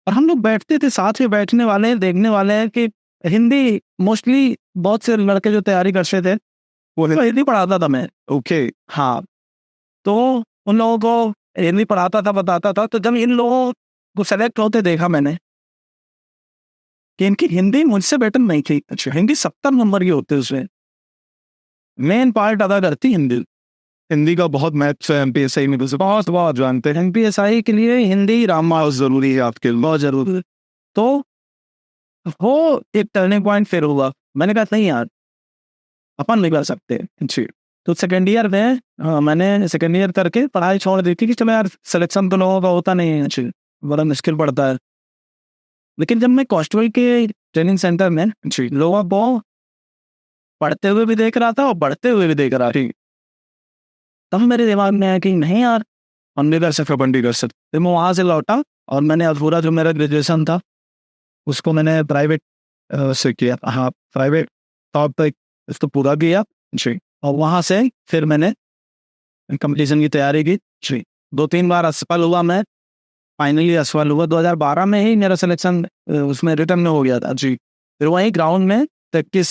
और हम लोग बैठते थे साथ में, बैठने वाले हैं, देखने वाले हैं कि हिंदी मोस्टली बहुत से लड़के जो तैयारी करते थे वो हिंदी पढ़ाता था मैं, ओके, हाँ, तो उन लोगों को हिंदी पढ़ाता था, बताता था। तो जब इन लोगों को सेलेक्ट होते देखा मैंने कि इनकी हिंदी मुझसे बेटर नहीं थी। अच्छा, हिंदी 70 नंबर की होते उसमें, मेन पार्ट अदा करती हिंदी। हिंदी का बहुत मैथ्स है एमपीएसआई में, बहुत बहुत जानते हैं। एमपीएसआई के लिए हिंदी रामायण जरूरी है, आपके लिए बहुत जरूरी है। तो वो एक टर्निंग पॉइंट फिर हुआ। मैंने कहा नहीं यार, अपन नहीं कर सकते जी। तो सेकेंड ईयर में मैंने सेकेंड ईयर करके पढ़ाई छोड़ दी थी कि चलो यार, सिलेक्शन तो लोगों का होता नहीं है जी, बड़ा मुश्किल पड़ता है। लेकिन जब मैं कांस्टेबल के ट्रेनिंग सेंटर में जी लोगों को पढ़ते हुए भी देख रहा था और बढ़ते हुए भी देख रहा थी, तब मेरे दिमाग में आया कि नहीं यार, हम नहीं कर सकते, अपन नहीं कर सकते। फिर मैं वहाँ से लौटा और मैंने अधूरा जो मेरा ग्रेजुएशन था उसको मैंने प्राइवेट से किया, हाँ प्राइवेट तौर पर इसको पूरा किया जी। और वहाँ से फिर मैंने कंपटीशन की तैयारी की जी। 2-3 बार असफल हुआ मैं, फाइनली असफल हुआ। 2012 में ही मेरा सिलेक्शन उसमें रिटर्न में हो गया था जी। फिर वहीं ग्राउंड में प्रैक्टिस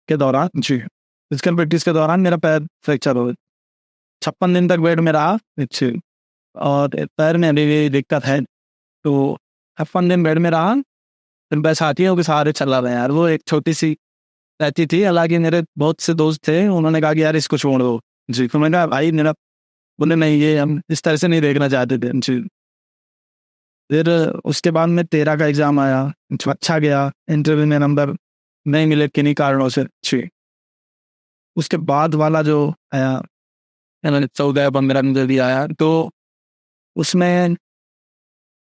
के दौरान जी, फिजिकल प्रैक्टिस के दौरान मेरा पैर फ्रैक्चर हो गया। 56 दिन तक बेड में रहा अच्छे, और पैर में अभी भी दिक्कत है। तो 56 दिन बेड में रहा, फिर बैसाखियों के सहारे चला रहा यार। वो एक छोटी सी रहती थी, हालांकि मेरे बहुत से दोस्त थे, उन्होंने कहा कि यार इसको छोड़ दो जी। तो मैंने कहा भाई मेरा, बोले नहीं ये हम इस तरह से नहीं देखना चाहते थे जी। फिर उसके बाद में 13 का एग्जाम आया, अच्छा गया, इंटरव्यू में नंबर नहीं मिले किन्हीं कारणों से जी। उसके बाद वाला जो आया 14-15 नंबर दिया आया, तो उसमें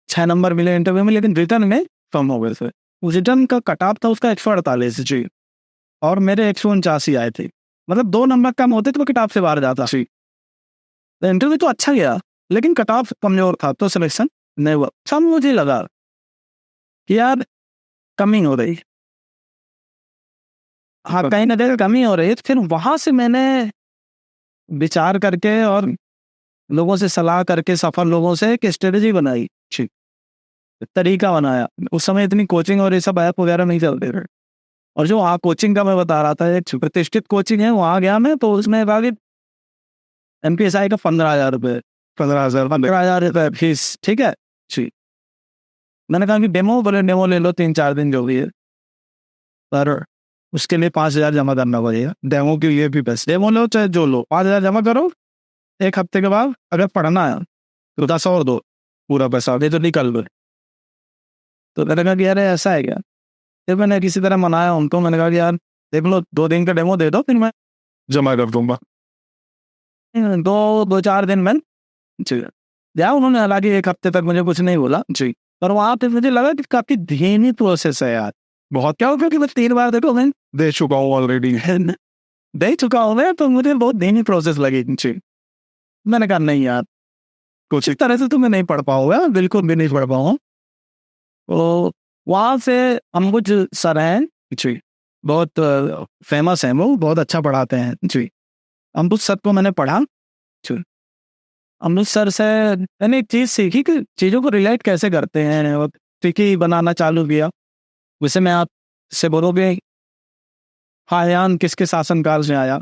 6 नंबर मिले इंटरव्यू में, लेकिन रिटर्न में कम हो गए थे। उस रिटर्न का कट ऑफ था उसका 148 जी, और मेरे 149 आए थे। मतलब 2 नंबर कम होते तो कट ऑफ से बाहर जाता जी। इंटरव्यू तो अच्छा गया, लेकिन कट ऑफ कमजोर था, तो सिलेक्शन नहीं हुआ। सब मुझे लगा कि यार कमी हो रही, हाँ कहीं ना कहीं कमी हो रही है। तो फिर वहां से मैंने विचार करके और लोगों से सलाह करके, सफल लोगों से एक स्ट्रेटेजी बनाई, तरीका बनाया। उस समय इतनी कोचिंग और ये सब ऐप वगैरह नहीं चलते थे। और जो वहाँ कोचिंग का मैं बता रहा था, एक प्रतिष्ठित कोचिंग है, वहाँ गया मैं, तो उसमें एमपीएसआई का 15,000 रुपये, 15,000 रुपये फीस, ठीक है जी। मैंने कहा कि डेमो, बोले डेमो ले लो 3-4 दिन जो भी है, पर उसके लिए 5,000 जमा करना पड़ेगा। डेमो के लिए भी पैसे, डेमो लो चाहे जो लो, 5,000 जमा करो, एक हफ्ते के बाद अगर पढ़ना है तो 10 और दो, पूरा पैसा दे तो निकल गए। तो मैंने कहा कि यार ऐसा है क्या। फिर मैंने किसी तरह मनाया उनको, मैंने कहा कि यार देख लो 2 दिन का डेमो दे दो, फिर मैं जमा कर दूंगा। 2-4 दिन में या उन्होंने, हालांकि 1 हफ्ते तक मुझे कुछ नहीं बोला जी, पर वहां पे मुझे लगा कि काफी धीमी प्रोसेस है यार। बहुत क्या हो गया कि मैं 3 बार देखो मैं दे चुका हूँ ऑलरेडी, दे चुका हूँ मैं, तो मुझे बहुत धीमी प्रोसेस लगी जी। मैंने कहा नहीं यार, कुछ इस तरह से तो मैं नहीं पढ़ पाऊंगा, बिल्कुल भी नहीं पढ़ पाऊंगा। तो वहां से अंबुज सर हैं जी, बहुत फेमस हैं, वो बहुत अच्छा पढ़ाते हैं जी। अंबुज सर को मैंने पढ़ा जी। अंबुज सर से मैंने एक चीज़ सीखी कि चीज़ों को रिलेट कैसे करते हैं, और ट्रिकी बनाना चालू किया। वैसे मैं आपसे बोलोगे हायान किसके शासनकाल से आया,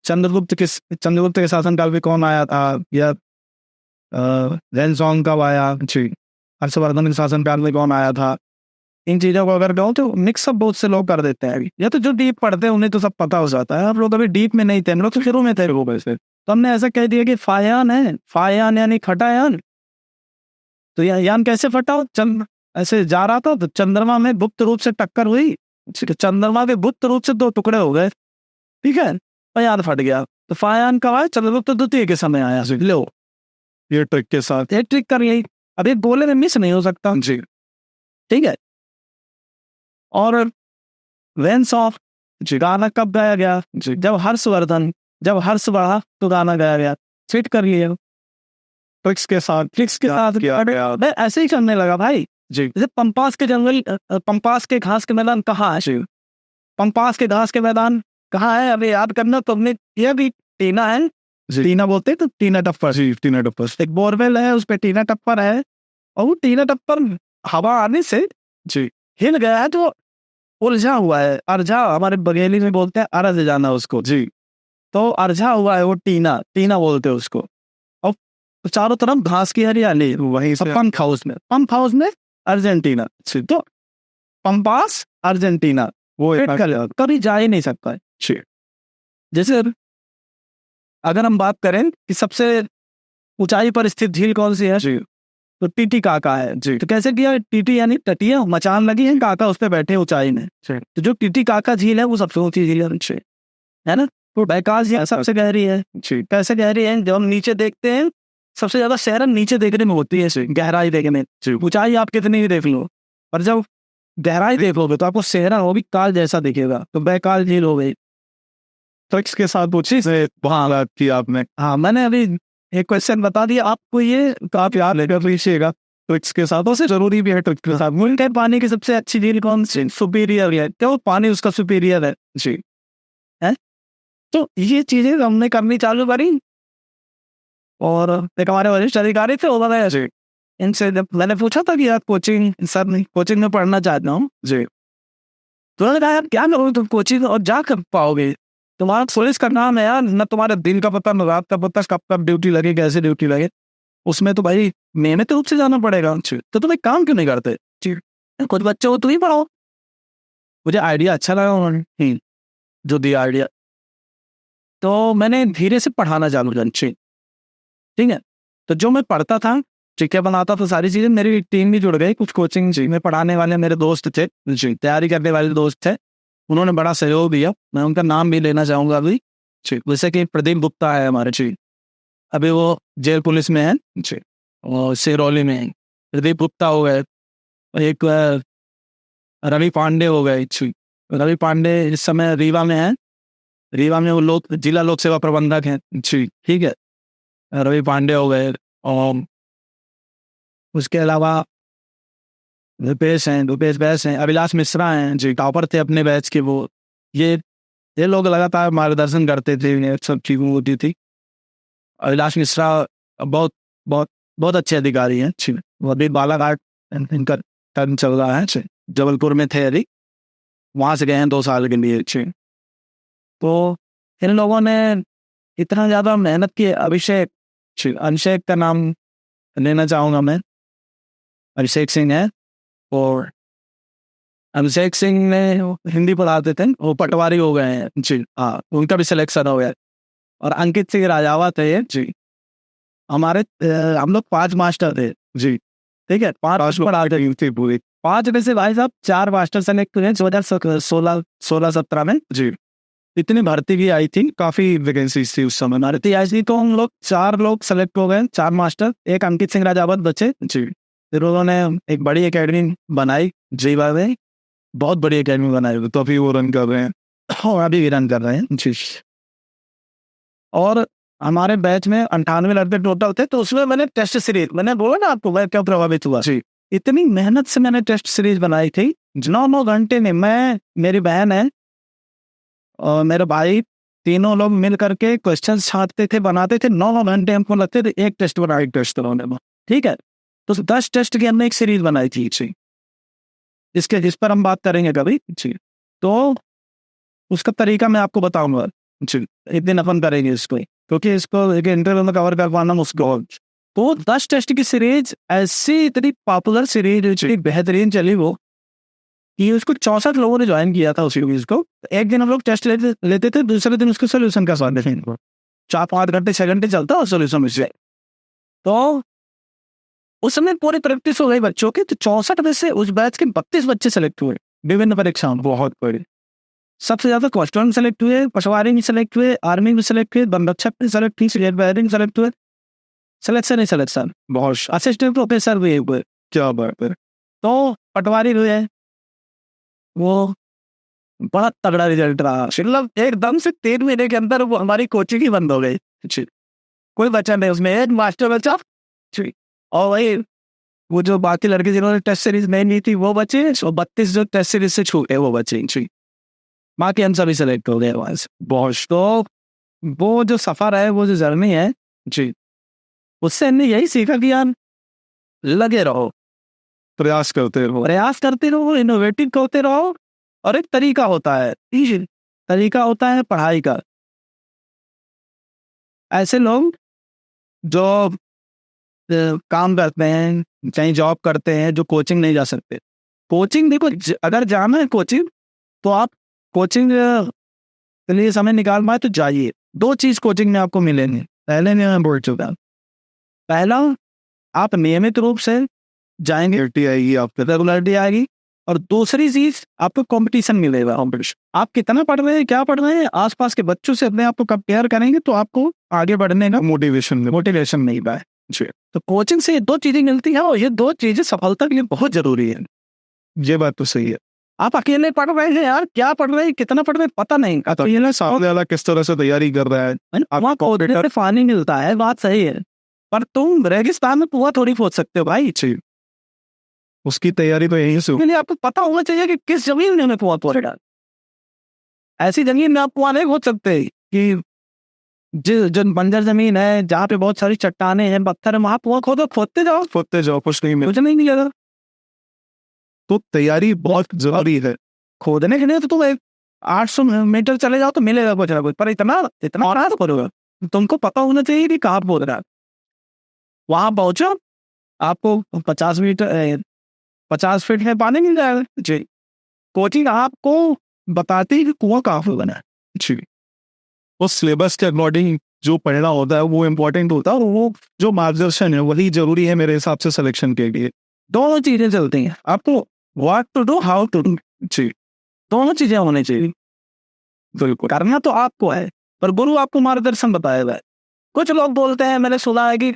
चंद्रगुप्त के शासनकाल में कौन आया था, या रेंसोंग कब आया जी, हर्षवर्धन के शासनकाल में कौन आया था। इन चीज़ों को अगर कहो तो मिक्सअप बहुत से लोग कर देते हैं अभी, या तो जो डीप पढ़ते हैं उन्हें तो सब पता हो जाता है। हम लोग अभी डीप में नहीं थे, हम लोग तो शुरू में थे वो वैसे। तो हमने ऐसा कह दिया कि फायान है, फायान यानी फटा यान। तो यान कैसे फटा, चंद्र ऐसे जा रहा था तो चंद्रमा में गुप्त रूप से टक्कर हुई, चंद्रमा के गुप्त रूप से 2 टुकड़े हो गए, ठीक है, और यान फट गया। तो फायान कब आया, चंद्रगुप्त द्वितीय के समय आया। लो ये ट्रिक के साथ, ये ट्रिक कर यही, अब एक बोले में मिस नहीं हो सकता जी, ठीक है। और वेंस ऑफ जी, गाना कब गाया गया जी, जब हर्ष बढ़ा तो गाना गाया गया। फिट कर लिया ट्रिक्स के साथ मैं ऐसे ही करने लगा भाई जी। जैसे पंपास के घास के मैदान कहाँ है जी, पंपास के घास के मैदान कहाँ है, अभी याद करना तुमने। ये भी टीना है जी, टीना बोलते हैं तो टीना टप्पर जी, टीना टप्पर एक बोरवेल है, उस पे टीना टप्पर है, और वो टीना टप्पर हवा आने से जी हिल गया है, तो उलझा हुआ है। अर्झा हमारे बघेली में बोलते हैं, अर्झ जाना उसको जी। तो अर्झा हुआ है वो, टीना बोलते हैं उसको। और चारों तरफ घास की हरियाली, वहीं से पंप हाउस में अर्जेंटीना, तो पंपास अर्जेंटीना वो कभी जा ही नहीं सकता है। जैसे अगर हम बात करें कि सबसे ऊंचाई पर स्थित झील कौन सी है जी, तो टीटी काका है जी। तो कैसे किया, टीटी यानी तटिया, मचान लगी है, काका उस पे बैठे ऊंचाई में। तो जो टीटी काका झील है वो सबसे ऊंची झील है ना। तो बैकास झील सबसे गहरी है जी। कैसे गहरी है, जब हम नीचे देखते हैं सबसे ज्यादा शहरन नीचे देखने में होती है, गहराई देखने में। ऊंचाई आप कितनी भी देख लो, पर जब गहराई देखोगे तो आपको शहरन वो भी काल जैसा दिखेगा। तो बैकास झील हो गई। ट्रिक्स के साथ पूछी से वहां बात की आपने। हाँ, मैंने अभी एक क्वेश्चन बता दिया आपको, ये तो आप याद लेकर लीजिएगा। ट्रिक्स के साथ से जरूरी भी है, ट्रिक्स के साथ। मुल्क पानी की सबसे अच्छी झील कौन सी, सुपीरियर है, क्यों पानी उसका सुपीरियर है जी, है। तो ये चीजें हमने करनी चालू करी, और एक हमारे वरिष्ठ अधिकारी थे, उन्होंने जी इनसे जब मैंने पूछा था कि यार कोचिंग में पढ़ना चाहता हूँ जी, तो उन्होंने कहा यार क्या करोगे तुम कोचिंग और जा कर पाओगे, तुम्हारा पुलिस का नाम है यार, न तुम्हारे दिन का पता न रात का पता, कब ड्यूटी लगे, कैसे ड्यूटी लगे, उसमें तो भाई नियमित रूप से जाना पड़ेगा। तो तुम एक काम क्यों नहीं करते जी, खुद बच्चों को तुम ही पढ़ाओ। मुझे आइडिया अच्छा लगा उन्होंने जो दिया आइडिया, तो मैंने धीरे से पढ़ाना चालू किया, ठीक है। तो जो मैं पढ़ता था, क्या बनाता था, सारी चीजें, मेरी टीम भी जुड़ गई, कुछ कोचिंग जी में पढ़ाने वाले मेरे दोस्त थे जी, तैयारी करने वाले दोस्त थे, उन्होंने बड़ा सहयोग दिया। मैं उनका नाम भी लेना चाहूंगा अभी जी, जैसे कि प्रदीप गुप्ता है हमारे जी, अभी वो जेल पुलिस में है जी, और सिरौली में है। प्रदीप गुप्ता हो गए, एक रवि पांडे हो गए जी। रवि पांडे इस समय रीवा में है, रीवा में वो जिला लोक सेवा प्रबंधक हैं जी, ठीक है। रवि पांडे हो गए, और उसके अलावा भूपेश बैस हैं, अभिलाष मिश्रा हैं जी, टॉपर थे अपने बैच के वो। ये लोग लगातार मार्गदर्शन करते थे, सब चीज़ें होती थी। अभिलाष मिश्रा बहुत बहुत बहुत अच्छे अधिकारी हैं, वो अभी बालाघाट इनका टर्न चल रहा है, जबलपुर में थे अभी, वहाँ से गए हैं 2 साल के लिए। तो इन लोगों ने इतना ज़्यादा मेहनत की। अभिषेक का नाम लेना चाहूँगा मैं, अभिषेक सिंह है, और अभिषेक सिंह ने हिंदी पढ़ाते थे, वो पटवारी हो गए हैं जी, हाँ, उनका भी सिलेक्शन हो गया। और अंकित सिंह राजावत है जी। हमारे हम लोग 5 मास्टर थे जी, ठीक है, 5 टीम थी पूरी। 5 में से भाई साहब 4 मास्टर सेलेक्ट हुए 2016-17 में जी। इतनी भर्ती भी आई थी, काफी वैकेंसीज थी उस समय भर्ती आई थी, तो हम लोग 4 लोग सेलेक्ट हो गए, 4 मास्टर, एक अंकित सिंह राजावत बचे जी। फिर उन्होंने एक बड़ी एकेडमी बनाई जी में, बहुत बड़ी एकेडमी बनाई, तो अभी वो रन कर रहे हैं और अभी भी रन कर रहे हैं जी। और हमारे बैच में 98 लड़के टोटल थे, तो उसमें मैंने टेस्ट सीरीज, मैंने बोला ना आपको मैं क्या प्रभावित हुआ जी, इतनी मेहनत से मैंने टेस्ट सीरीज बनाई थी 9 घंटे में। मैं, मेरी बहन है और मेरे भाई, तीनों लोग मिल करके क्वेश्चन छांटते थे, बनाते थे, 9 घंटे हमको लगते थे एक टेस्ट बनाए, एक टेस्ट बनाने में, ठीक है। तो 10 टेस्ट की हमने एक सीरीज बनाई थी जी, इस पर हम बात करेंगे कभी जी। तो उसका तरीका मैं आपको बताऊंगा जी, एक दिन अपन करेंगे इसको, क्योंकि इसको एक इंटरव्यू में कवर कर पाना मुश्किल हो। तो 10 टेस्ट की सीरीज ऐसी इतनी पॉपुलर सीरीज, इतनी बेहतरीन चली वो, कि उसको 64 लोगों ने ज्वाइन किया था उस सीरीज को। एक दिन हम लोग टेस्ट लेते थे, दूसरे दिन उसको सोल्यूशन का सवाल देखेंगे, 4-5 घंटे 6 घंटे चलता और सोल्यूशन में से। तो उस समय पूरी प्रैक्टिस हो गई बच्चों की, तो 64 में से उस बैच के 32 बच्चे सेलेक्ट हुए विभिन्न परीक्षाओं, बहुत बड़ी। सबसे ज्यादा क्वेश्चन में सेलेक्ट हुए, पशुवारी में सेलेक्ट हुए, आर्मी में सेलेक्ट हुए, वन रक्षक में सेलेक्ट हुई, स्टेट वायरिंग सेलेक्ट हुए, सिलेक्शन बहुत, असिस्टेंट प्रोफेसर भी हुए, क्या बात है। तो पटवारी हुए, वो बड़ा तगड़ा रिजल्ट रहा, मतलब एकदम से 3 महीने के अंदर वो हमारी कोचिंग ही बंद हो गई, कोई बचा नहीं उसमें, एक मास्टर बचा और वही वो जो बाकी लड़के जिन्होंने टेस्ट सीरीज नहीं ली थी वो बचे, और 32 जो टेस्ट सीरीज से छूटे वो बचे, बाकी हम सभी सेलेक्ट हो गए वहां से बहुत। तो वो जो सफर है, वो जो जर्नी है जी, उससे हमने यही सीखा कि यार लगे रहो, प्रयास करते रहो, इनोवेटिव करते रहो। और एक तरीका होता है पढ़ाई का। ऐसे लोग जो काम करते हैं, कहीं जॉब करते हैं, जो कोचिंग नहीं जा सकते, कोचिंग देखो, अगर जाना है कोचिंग, तो आप कोचिंग के लिए समय निकाल पाए तो जाइए। 2 चीज कोचिंग में आपको मिलेंगे, पहले मैं बोल चुका, पहला आप नियमित रूप से जाएंगे, रेगुलरिटी आएगी, और दूसरी चीज आपको कंपटीशन मिलेगा। आप कितना पढ़ रहे हैं, क्या पढ़ रहे हैं, आसपास के बच्चों से अपने आप को कंपेयर करेंगे तो आपको आगे बढ़ने का मोटिवेशन मिल पाए। तो कोचिंग से 2 चीजें मिलती हैं, और ये 2 चीजें सफलता के लिए बहुत जरूरी है। ये बात तो सही है। आप अकेले पढ़ रहे हैं यार, क्या पढ़ रहे हैं, कितना पढ़ रहे हैं पता नहीं, अकेले सामने वाला किस तरह से तैयारी कर रहा है, आपको पानी मिलता है, बात सही है, पर तुम रेगिस्तान में कुआं थोड़ी खोद सकते हो भाई, उसकी तैयारी तो यहीं से, आपको पता होना चाहिए कि किस जमीन में कुआं खोदेगा। ऐसी जमीन में आप कुआं नहीं खोद सकते कि जो बंजर जमीन है, जहाँ पे बहुत सारी चट्टाने हैं, पत्थर है, वहां कुआं खोदते जाओ, कुछ नहीं मिलेगा। तो तैयारी बहुत जरूरी है। खोदने के लिए तो तुम 800 मीटर चले जाओ तो मिलेगा कुछ ना कुछ, पर इतना तो करोगा, तुमको पता होना चाहिए कि कहाँ खोद रहा है। वहां पहुंचो, आपको 50 फीट में पानी मिल जाएगा जी। कोचिंग आपको बताती है कि कुआं कहाँ पे बना है जी। उस सिलेबस के अकॉर्डिंग जो पढ़ना होता है वो इम्पोर्टेंट होता है, और वो जो मार्गदर्शन है वही जरूरी है मेरे हिसाब से सिलेक्शन के लिए। दोनों चीजें चलती हैं, आपको what to do, how to do जी, दोनों चीजें होनी चाहिए। बिल्कुल, करना तो आपको है, पर गुरु आपको मार्गदर्शन बताएगा। कुछ लोग बोलते हैं, मैंने सुना है कि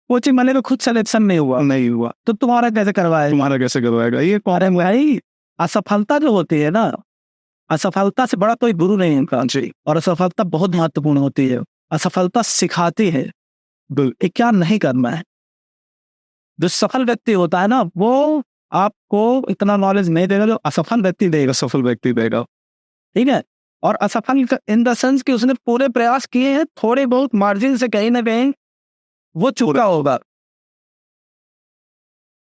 कोचिंग मैंने तो खुद सिलेक्शन नहीं हुआ तो तुम्हारा कैसे करवाएगा, ये कौन भाई। असफलता जो होती है ना, असफलता से बड़ा कोई गुरु नहीं है, और असफलता बहुत महत्वपूर्ण होती है। असफलता सिखाती है कि क्या नहीं करना है। जो सफल व्यक्ति होता है ना, वो आपको इतना नॉलेज नहीं देगा जो असफल व्यक्ति देगा, सफल व्यक्ति देगा, ठीक है। और असफल इन द सेंस कि उसने पूरे प्रयास किए हैं, थोड़े बहुत मार्जिन से कहीं ना कहीं वो चूका होगा।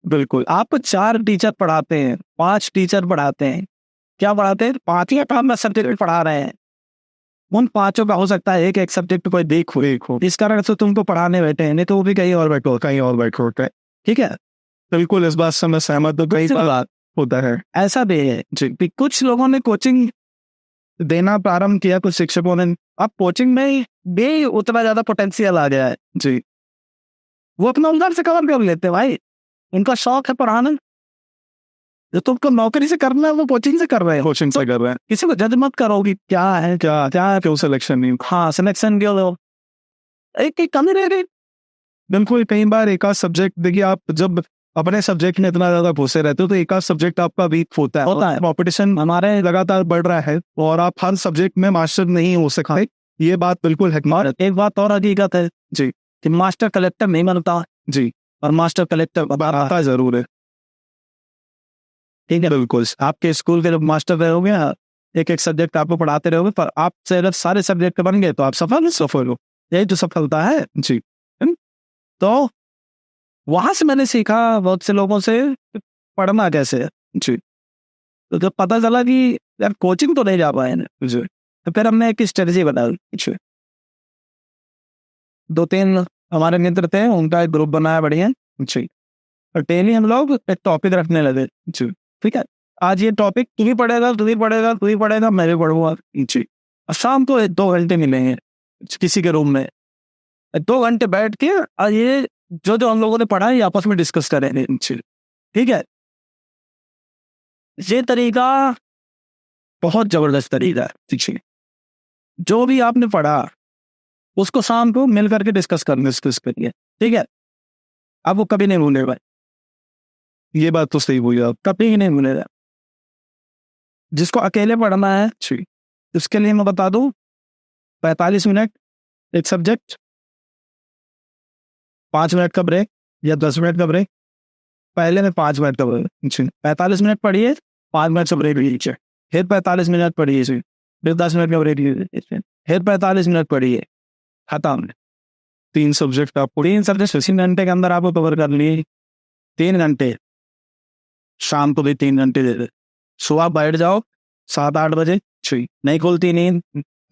बिल्कुल, आपको 4 टीचर पढ़ाते हैं, 5 टीचर पढ़ाते हैं, क्या पढ़ाते हैं, 5 या 5 सब्जेक्ट पढ़ा रहे हैं। उन 5 का हो सकता है एक सब्जेक्ट कोई देखो, इस कारण से तुमको पढ़ाने बैठे हैं, नहीं तो वो भी कहीं और बैठो, ठीक है। बिल्कुल, इस बात से मैं सहमत हूँ, कई बार होता है ऐसा भी है जी। कुछ लोगों ने कोचिंग देना प्रारंभ किया कुछ शिक्षकों ने। अब कोचिंग में भी उतना ज्यादा पोटेंशियल आ गया है जी, वो अपना उधर से कवर कर लेते हैं भाई, उनका शौक है पढ़ाना। जो तुमको नौकरी से करना है वो कोचिंग से कर रहे हैं, कोचिंग से कर रहे हैं। किसी को जज मत करो कि क्या है क्या है, क्यों सिलेक्शन नहीं? हाँ सिलेक्शन के लो एक कमी रह गई। बिल्कुल, कई बार एक आध सब्जेक्ट, देखिए आप जब अपने सब्जेक्ट में इतना ज्यादा घुसे रहते हो तो एक आध सब्जेक्ट आपका वीक होता है। कॉम्पिटिशन हमारे लगातार बढ़ रहा है और आप हर सब्जेक्ट में मास्टर नहीं हो सकते, ये बात बिल्कुल है। एक बात और हकीकत है जी कि मास्टर कलेक्टर नहीं बनता जी, और मास्टर कलेक्टर बनता जरूर है। ठीक है, बिल्कुल। आपके स्कूल के जब मास्टर रहोगे, एक एक सब्जेक्ट आपको पढ़ाते रहोगे, पर आप से अगर सारे सब्जेक्ट बन गए तो आप सफल हो। यही तो सफलता है जी। तो वहां से मैंने सीखा बहुत से लोगों से पढ़ना कैसे है जी। तो जब पता चला कि यार कोचिंग तो नहीं जा पाए ना जी, तो फिर हमने एक स्ट्रेटजी बनाई। 2-3 हमारे मित्र थे, उनका एक ग्रुप बनाया बढ़िया जी, और डेली हम लोग एक टॉपिक रखने लगे जी। ठीक है, आज ये टॉपिक तू ही पढ़ेगा, तू ही पढ़ेगा, तू ही पढ़ेगा, मैं भी पढ़ूंगा जी। और शाम को 2 घंटे मिलेंगे किसी के रूम में, 2 घंटे बैठ के और ये जो हम लोगों ने पढ़ा है आपस में डिस्कस करेंगे। ठीक है, ये तरीका बहुत जबरदस्त तरीका है। ठीक, जो भी आपने पढ़ा उसको शाम को मिल करके डिस्कस करिए। ठीक है, अब वो कभी नहीं भूलेगा, ये बात तो सही हुई आप, कभी नहीं भूलेगा। जिसको अकेले पढ़ना है जी, उसके लिए मैं बता दूं 45 मिनट एक सब्जेक्ट, 5 मिनट का ब्रेक या 10 मिनट का ब्रेक। पहले में 5 मिनट का ब्रेक, 45 मिनट पढ़िए, 5 मिनट का ब्रेक लीजिए, फिर 45 मिनट पढ़िए, फिर 10 मिनट का ब्रेक लीजिए, फिर 45 मिनट पढ़िए, खत्म। 3 सब्जेक्ट आपको, 3 सब्जेक्ट 3 घंटे के अंदर आपको कवर कर लिए। 3 घंटे, शाम को भी 3 घंटे दे दे। सुबह बैठ जाओ 7-8 बजे, नहीं खुलती नींद,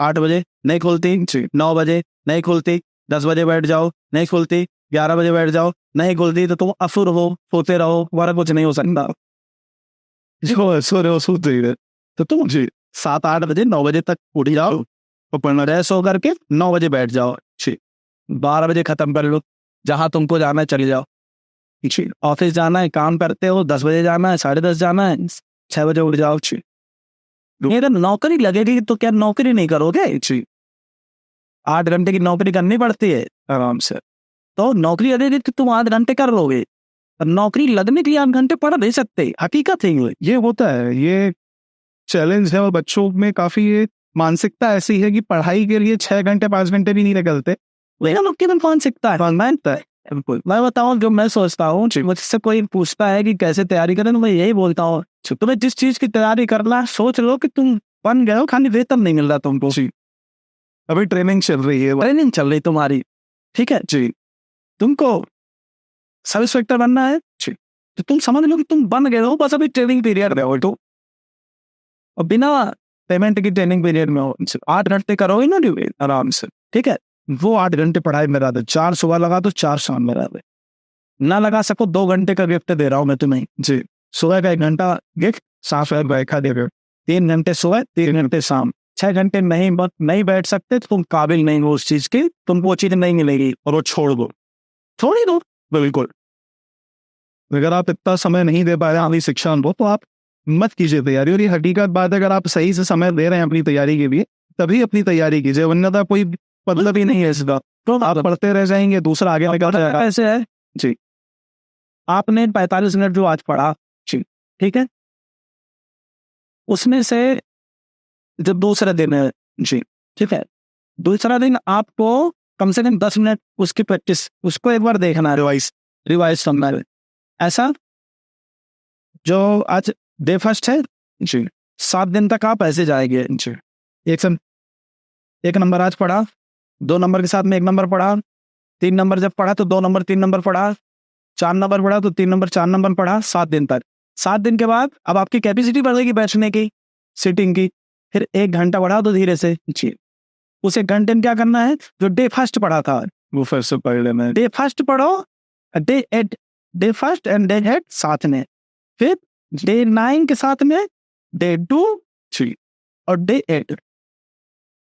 8 बजे नहीं खुलती, 9 बजे नहीं खुलती, 10 बजे बैठ जाओ, नहीं खुलती, 11 बजे बैठ जाओ, नहीं खुलती, तो तुम असुर हो, सोते रहो, तुम्हारा कुछ नहीं हो सकता। जो असुर है सोते ही रहे। तो तुम 7-8 बजे 9 बजे तक उठ जाओ और पढ़ना, रेस्ट हो करके 9 बजे बैठ जाओ, 12 बजे खत्म कर लो, जहां तुमको जाना है चले जाओ। ऑफिस जाना है, काम करते हो, 10 बजे जाना है, 10:30 जाना है, 6 बजे उठ जाओ। अगर नौकरी लगेगी तो क्या नौकरी नहीं करोगे? 8 घंटे की नौकरी करनी पड़ती है आराम से, तो नौकरी लगेगी तो तुम 8 घंटे कर लोगे, और नौकरी लगने के लिए 8 घंटे पढ़ नहीं सकते। हकीकत है ये होता है, ये चैलेंज है, और बच्चों में काफी ये मानसिकता ऐसी है कि पढ़ाई के लिए 6 घंटे 5 घंटे भी नहीं निकलते। मानसिकता है। मैं बताऊं जो मैं सोचता हूँ, मुझसे कोई पूछता है कि कैसे तैयारी करें, तो मैं यही बोलता हूँ तुम्हें जिस चीज की तैयारी करना है सोच लो कि तुम बन गए हो, खाली वेतन नहीं मिल रहा तुमको। अभी ट्रेनिंग चल रही है, ट्रेनिंग चल रही तुम्हारी, ठीक है जी। तुमको सब इंस्पेक्टर बनना है तो तुम समझ लो कि तुम बन गए हो, बस अभी ट्रेनिंग पीरियड में हो, तो और बिना पेमेंट की ट्रेनिंग पीरियड में हो, 8 घंटे करोगे ना ड्यूटी आराम से। ठीक है, वो 8 घंटे पढ़ाई में लगा दो, 4 सुबह लगा दो, 4 शाम में लगा दो, ना लगा सको 2 घंटे का गिफ्ट दे रहा हूं मैं तुम्हें जी। सुबह का 1 घंटा गिफ्ट, साफ बैठा दे रहे हो, 3 घंटे सुबह, 3 घंटे शाम, 6 घंटे नहीं बैठ सकते तो तुम काबिल नहीं हो उस चीज की, तुमको वो चीज नहीं मिलेगी, और वो छोड़ दो, छोड़ ही दो। बिल्कुल, अगर आप इतना समय नहीं दे पा रहे अपनी शिक्षा को तो आप मत कीजिए तैयारी। और ये हकीकत बात है, अगर आप सही से समय दे रहे हैं अपनी तैयारी के लिए तभी अपनी तैयारी कीजिए, वरना कोई मतलब ही नहीं है इसका, तो आप पढ़ते रह जाएंगे, दूसरा आगे निकल जाएगा। ऐसे है जी, आपने 45 मिनट जो आज पढ़ा, ठीक है, उसमें से जब दूसरा दिन है जी, ठीक है, दूसरा दिन आपको कम से कम 10 मिनट उसकी प्रैक्टिस, उसको एक बार देखना है, रिवाइज करना है। ऐसा जो आज डे फर्स्ट है जी, 7 दिन तक आप ऐसे जाएंगे जी। एक नंबर आज पढ़ा, 2 नंबर के साथ में 1 नंबर पढ़ा, 3 नंबर जब पढ़ा तो 2 नंबर 3 नंबर पढ़ा, 4 नंबर पढ़ा तो 3 नंबर 4 नंबर पढ़ा, 7 दिन तक। 7 दिन के बाद अब आपकी कैपेसिटी बढ़ेगी बैठने की, सिटिंग की, फिर 1 घंटा बढ़ा दो धीरे से जी। उस 1 घंटे में क्या करना है, जो डे फर्स्ट पढ़ा था वो फिर से पढ़ लेना है। डे फर्स्ट पढ़ो, day first and day head साथ में, फिर डे 9 के साथ में डे 2 जी, और डे 8,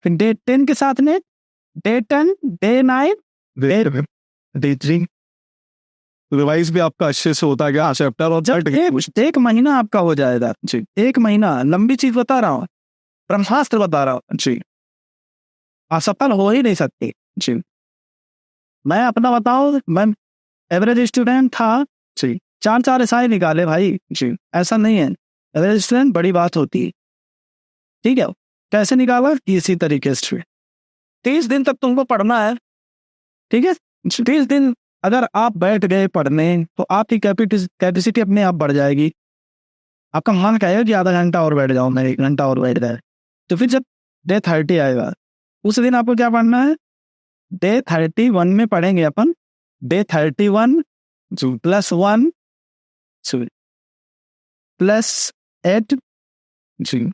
फिर डे 10 के साथ में डे 10, डे 9, डे 3 रिवाइज भी आपका अच्छे से होता गया चैप्टर, और जब एक महीना आपका हो जाएगा जी, 1 महीना, लंबी चीज बता रहा हूँ, ब्रह्मास्त्र बता रहा हूँ जी, असफल हो ही नहीं सकती। जी, मैं अपना बताऊं, मैं एवरेज स्टूडेंट था जी, 4 एसआई निकाले भाई, जी, ऐसा नहीं है, एवरेज स्टूडेंट बड़ी बात होती है, ठीक है। कैसे निकाला? इसी तरीके से 30 दिन तक तुमको पढ़ना है, ठीक है। 30 दिन अगर आप बैठ गए पढ़ने तो आपकी कैपेसिटी अपने आप बढ़ जाएगी। आपका मन कहेगा कि आधा घंटा और बैठ जाओ, मैं 1 घंटा और बैठ जाए। तो फिर जब डे 30 आएगा उस दिन आपको क्या पढ़ना है? डे 31 में पढ़ेंगे अपन, डे 31 प्लस 1 प्लस 8 जी,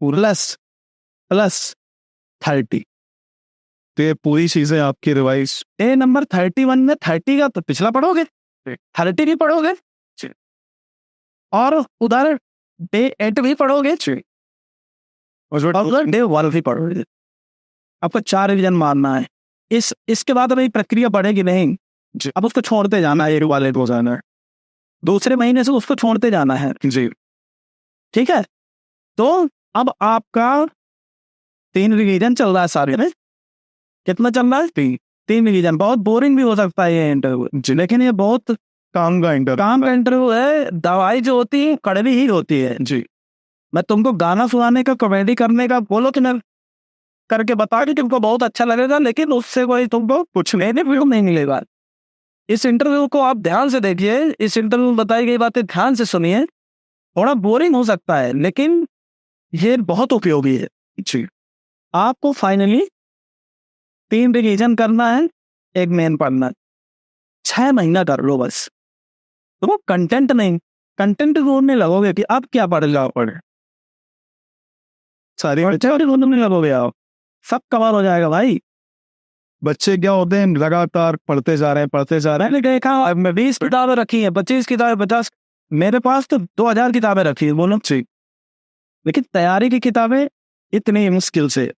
प्लस प्लस 30। तो ये पूरी चीजें आपकी रिवाइज। डे नंबर 31 में 30 का तो पिछला पढ़ोगे, 30 भी पढ़ोगे, और उधर डे 8 भी पढ़ोगे, और उधर डे 1 भी पढ़ोगे। आपको 4 रिवीजन मारना है। इसके बाद अभी प्रक्रिया बढ़ेगी नहीं, अब उसको छोड़ते जाना है, एक वाले को जाना है, दूसरे महीने से उसको छोड़ते जाना है जी, ठीक है। तो अब आपका 3 रिवीजन चल रहा है सारे में। कितना चल रहा है? 3 रिवीजन। बहुत बोरिंग भी हो सकता है ये इंटरव्यू, लेकिन ये बहुत काम का इंटरव्यू है। दवाई जो होती है कड़वी ही होती है जी। मैं तुमको गाना सुनाने का, कॉमेडी करने का बोलो कि मैं करके बता कि तुमको बहुत अच्छा लगेगा, लेकिन उससे कोई तुमको कुछ नहीं मिलेगा। इस इंटरव्यू को आप ध्यान से देखिए, इस इंटरव्यू में बताई गई बातें ध्यान से सुनिए। थोड़ा बोरिंग हो सकता है लेकिन ये बहुत उपयोगी है जी। आपको। फाइनली 3 रिवीजन करना है, 1 मेन पढ़ना है। 6 महीना कर लो बस। तो कंटेंट नहीं, कंटेंट ढूंढने लगोगे कि अब क्या पढ़े, सारी ढूंढने लगोगे आप, सब कवर हो जाएगा भाई। बच्चे क्या होते हैं, लगातार पढ़ते जा रहे हैं। मैंने देखा, मैं 20 किताबें रखी हैं, 25 किताबें, 50, मेरे पास तो 2000 किताबें रखी है बोलो, जी। लेकिन तैयारी की किताबें इतनी मुश्किल से,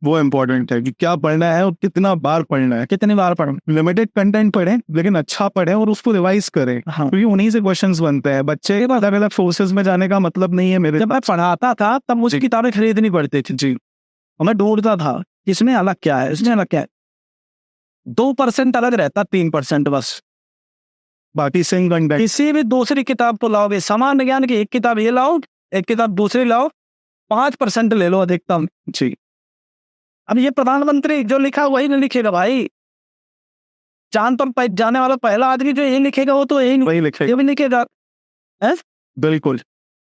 वो इम्पोर्टेंट है कि क्या पढ़ना है और कितना बार पढ़ना है। कितनी बार पढ़ूं। लिमिटेड कंटेंट पढ़ें लेकिन अच्छा पढ़ें और उसको रिवाइज करें, हाँ। क्योंकि उन्हीं से क्वेश्चंस बनते हैं। बच्चे के पास अलग अलग सोर्सेज में जाने का मतलब नहीं है। मेरे जब मैं पढ़ाता था तब मुझे किताबें खरीदनी पड़ती थी जी, और मैं ढूंढता था इसमें अलग क्या है, इसमें अलग क्या है। 2% अलग रहता, 3% बस, बाकी सेम कंटेंट। किसी भी दूसरी किताब को लाओगे, सामान्य ज्ञान की एक किताब ये लाओ, एक किताब दूसरी लाओ, 5% ले लो अधिकतम। जी। अब ये प्रधानमंत्री जो लिखा वही नहीं लिखेगा भाई। चांद पर जाने वाला पहला आदमी जो यही लिखेगा वो तो वही लिखेगा, ये भी लिखेगा। बिल्कुल,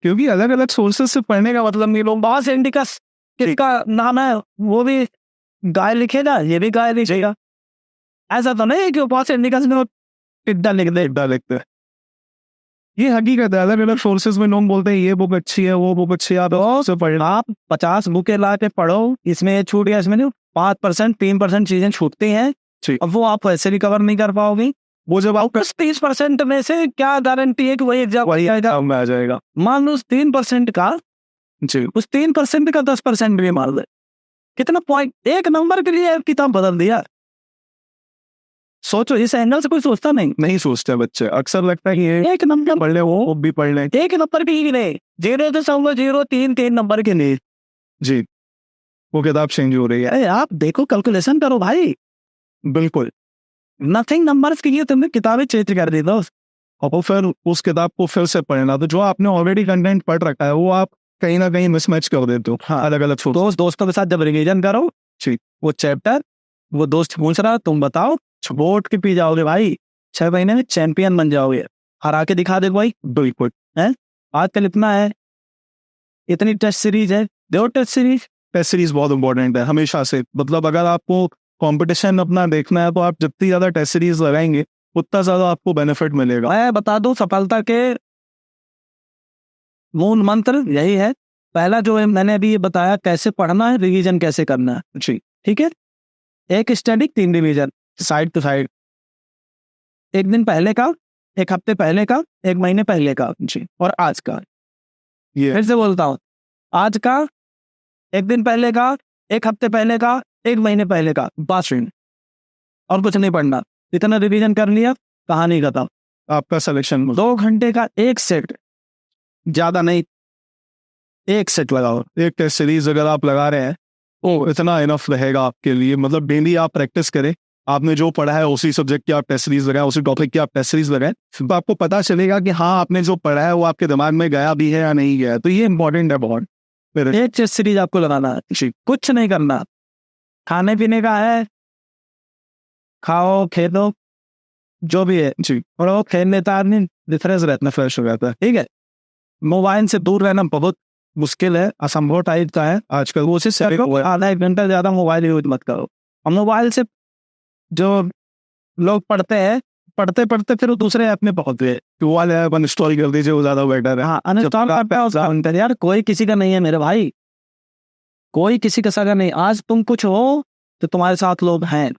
क्योंकि अलग अलग सोर्सेज से पढ़ने का मतलब नहीं। लोग बॉस इंडिकस किसका नाम है वो भी गाय लिखेगा, ये भी गाय लिखेगा। ऐसा तो नहीं कि बॉस इंडिकस में टिड्डा लिखते हैं। ये हकीकत है। अलग अलग सोर्सेज में लोग बोलते हैं ये बुक अच्छी है, वो बुक अच्छी है, आप 50 बुकें ला के पढ़ो, इसमें ये छूट गया, इसमें 5%, 3% चीजें छूटती हैं, अब वो आप वैसे रिकवर नहीं कर पाओगे। वो जब आप 30% में से क्या गारंटी है कि वही एग्जाम में आ जाएगा। मान लो उस 3% का, जी, उस 3% का 10% भी मार दे, कितना पॉइंट, 1 नंबर के लिए किताब बदल दिया। सोचो, इस एंगल से कोई सोचता नहीं सोचते बच्चे। अक्सर लगता है कि 1 नंबर पढ़ ले, वो भी पढ़ ले। 1 नंबर के ही नहीं, 0.0, 3 नंबर के नहीं। जी, वो किताब चेंज हो रही है। अरे आप देखो, कैलकुलेशन करो भाई। बिल्कुल, नथिंग नंबर्स के लिए तुमने किताबें चेंज कर दी दोस्त, और फिर उस किताब को फिर से पढ़ना, तो जो आपने ऑलरेडी कंटेंट पढ़ रखा है वो आप कहीं ना कहीं मिसमैच कर देते हो। हाँ, अलग अलग दोस्तों के साथ जब रिवीजन करो, जी, वो चैप्टर वो दोस्त पूछ रहा तुम बताओ, वोट के पी जाओगे भाई, 6 महीने में चैंपियन बन जाओगे, हरा के दिखा दे भाई। बिल्कुल है, आजकल इतना है, इतनी टेस्ट सीरीज है, दो टेस्ट सीरीज बहुत इंपॉर्टेंट है हमेशा से। मतलब अगर आपको कंपटीशन अपना देखना है तो आप जितनी ज्यादा टेस्ट सीरीज लगाएंगे उतना ज्यादा आपको बेनिफिट मिलेगा। मैं बता दूं, सफलता के मूल मंत्र यही है। पहला जो है मैंने अभी ये बताया, कैसे पढ़ना है, रिवीजन कैसे करना है। जी, ठीक है, 1 study 3 revision, side to side, 1 दिन पहले का, 1 हफ्ते पहले का, 1 महीने पहले का, जी, और आज का। ये फिर से बोलता हूँ, आज का, एक दिन पहले का, एक हफ्ते पहले का, एक महीने पहले का, बस और कुछ नहीं पढ़ना। इतना रिवीजन कर लिया, कहानी खत्म। आपका सिलेक्शन 2 घंटे का एक सेट, ज्यादा नहीं, एक सेट लगाओ। एक टेस्ट सीरीज अगर आप लगा रहे हैं वो इतना इनफ रहेगा आपके लिए। मतलब डेली आप प्रैक्टिस करें, आपने जो पढ़ा है उसी सब्जेक्ट की आप टेस्ट सीरीज लगाएं, उसी टॉपिक की आप टेस्ट सीरीज लगाएं, तो आपको पता चलेगा कि हाँ आपने जो पढ़ा है वो आपके दिमाग में गया भी है या नहीं गया। तो ये इंपॉर्टेंट है बहुत। फिर एक टेस्ट सीरीज आपको लगाना है, जी कुछ नहीं करना। खाने पीने का है, खाओ खेलो जो भी है जी और वो खेलने का आदमी डिफरेंस रहता है, फ्रेश हो जाता है। ठीक है, मोबाइल से दूर रहना बहुत मुश्किल है, असंभव टाइप का है आजकल। वो से आधा एक घंटा ज्यादा मोबाइल यूज मत करो। और मोबाइल से जो लोग पढ़ते हैं, पढ़ते पढ़ते फिर वो दूसरे ऐप में पहुंच गए। तो वाले ऐप अनइंस्टॉल कर दीजिए, वो ज्यादा बेटर है। हाँ, अनइंस्टॉल करते हैं यार, कोई किसी का नहीं है मेरे भाई, कोई किसी का सगा नहीं। आज तुम कुछ हो तो तुम्हारे साथ लोग हैं,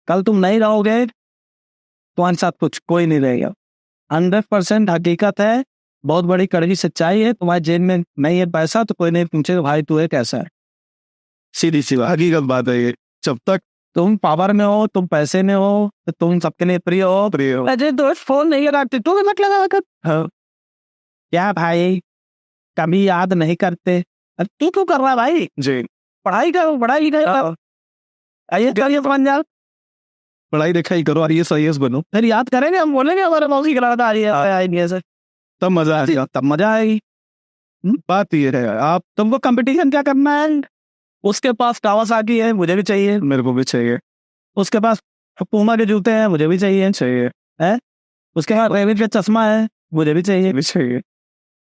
कल तुम नहीं रहोगे तुम्हारे साथ कुछ कोई नहीं रहेगा। 100% हकीकत है, बहुत बड़ी कड़वी सच्चाई है। तुम्हारे जेब में नहीं है पैसा तो कोई नहीं पूछेगा भाई तू है कैसा है। सीधी सी बात, हकीकत बात है ये। जब तक तुम पावर में हो, तुम पैसे में हो, तो तुम सबके लिए प्रिय हो। प्रिय हो। अजय दोस्त फोन नहीं लगाते, तू मत लगा कर। हाँ। क्या भाई, कभी याद नहीं करते। अरे तू क्यों कर रहा है भाई, जी पढ़ाई करो, पढ़ाई करो, आइए करिए बन जाओ, पढ़ाई लिखाई करो, IAS बनो, फिर याद करेंगे, हम बोलेंगे हमारे मौसी करा था आइए सर, तब मजा आएगा। तब मजा आएगी। बात ये है, आप तुमको कंपटीशन क्या करना है, उसके पास कावासाकी है मुझे भी चाहिए, मेरे को भी चाहिए, उसके पास पूमा के जूते हैं मुझे भी चाहिए, चाहिए है उसके पास रेविड का चश्मा है मुझे भी चाहिए। भी चाहिए।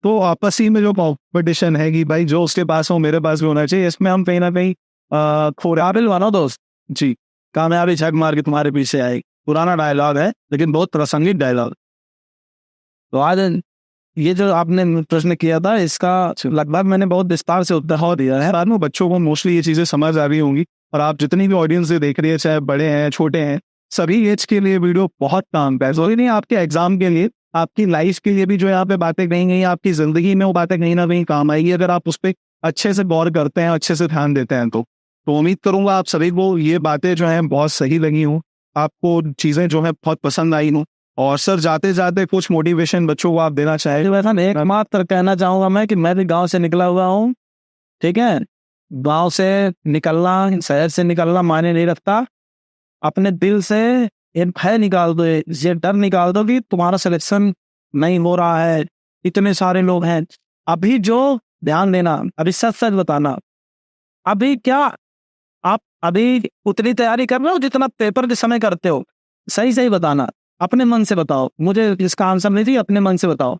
तो आपस ही में जो कॉम्पिटिशन है कि भाई जो उसके पास हो मेरे पास भी होना चाहिए, इसमें हम कहीं ना कहीं काबिल बनो दोस्त, जी कामयाबी झक मार के तुम्हारे पीछे आएगी। पुराना डायलॉग है लेकिन बहुत प्रासंगिक डायलॉग। तो आज ये जो आपने प्रश्न किया था इसका लगभग मैंने बहुत विस्तार से उत्तर दिया है। बाद में बच्चों को मोस्टली ये चीजें समझ आ रही होंगी, और आप जितनी भी ऑडियंस से देख रही है, चाहे बड़े हैं छोटे हैं, सभी एज के लिए वीडियो बहुत काम का है। जरूरी नहीं आपके एग्जाम के लिए, आपकी लाइफ के लिए भी जो यहाँ पे बातें कही गई, आपकी जिंदगी में वो बातें कहीं ना कहीं काम आएगी अगर आप उस पर अच्छे से गौर करते हैं, अच्छे से ध्यान देते हैं। तो उम्मीद करूंगा आप सभी को ये बातें जो हैं बहुत सही लगी हों, आपको चीजें जो है बहुत पसंद आई हों। और सर जाते जाते कुछ मोटिवेशन बच्चों को आप देना चाहें? वैसा एक मात्र कहना चाहूंगा मैं कि मैं भी गांव से निकला हुआ हूँ। ठीक है, गांव से निकलना, शहर से निकलना मायने नहीं रखता। अपने दिल से ये भय निकाल दो, ये डर निकाल दो कि तुम्हारा सिलेक्शन नहीं हो रहा है, इतने सारे लोग हैं। अभी जो ध्यान देना, अभी सच सच बताना, अभी क्या आप अभी उतनी तैयारी कर रहे हो जितना पेपर के समय करते हो? सही सही बताना, अपने मन से बताओ, मुझे इसका आंसर नहीं चाहिए, अपने मन से बताओ।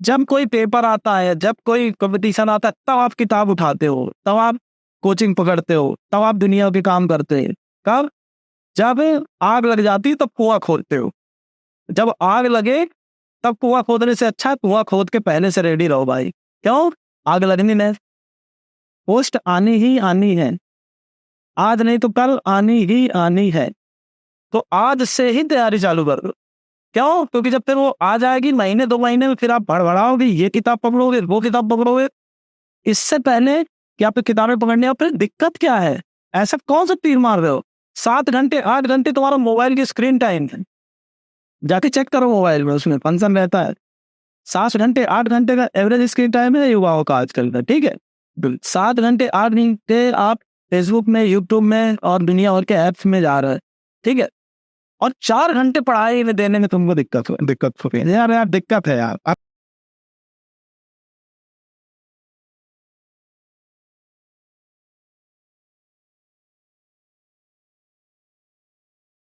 जब कोई पेपर आता है, जब कोई कंपटीशन आता है, तब आप किताब उठाते हो, तब आप कोचिंग पकड़ते हो, तब आप दुनिया के काम करते हैं। कब? जब आग लग जाती है तब कुआं खोदते हो। जब आग लगे तब कुआं खोदने से अच्छा कुआं खोद के पहले से रेडी रहो भाई। क्यों? आग लगनी नहीं, पोस्ट आनी ही आनी है, आज नहीं तो कल आनी ही आनी है। तो आज से ही तैयारी चालू कर दो। क्यों? क्योंकि जब तक वो आ जाएगी महीने 2 महीने में, फिर आप भड़बड़ाओगे, ये किताब पकड़ोगे, वो किताब पकड़ोगे। इससे पहले कि आप किताबें पकड़ने, और फिर दिक्कत क्या है, ऐसा कौन सा तीर मार रहे हो? 7 घंटे 8 घंटे तुम्हारा मोबाइल की स्क्रीन टाइम है, जाके चेक करो मोबाइल में, उसमें फंक्शन रहता है। 7 घंटे 8 घंटे का एवरेज स्क्रीन टाइम है युवाओं का आजकल का। ठीक है, 7 घंटे 8 घंटे आप फेसबुक में, यूट्यूब में और दुनिया भर के ऐप्स में जा रहे हैं। ठीक है, और 4 घंटे पढ़ाई में देने में तुमको दिक्कत हो रही है यार, दिक्कत है यार।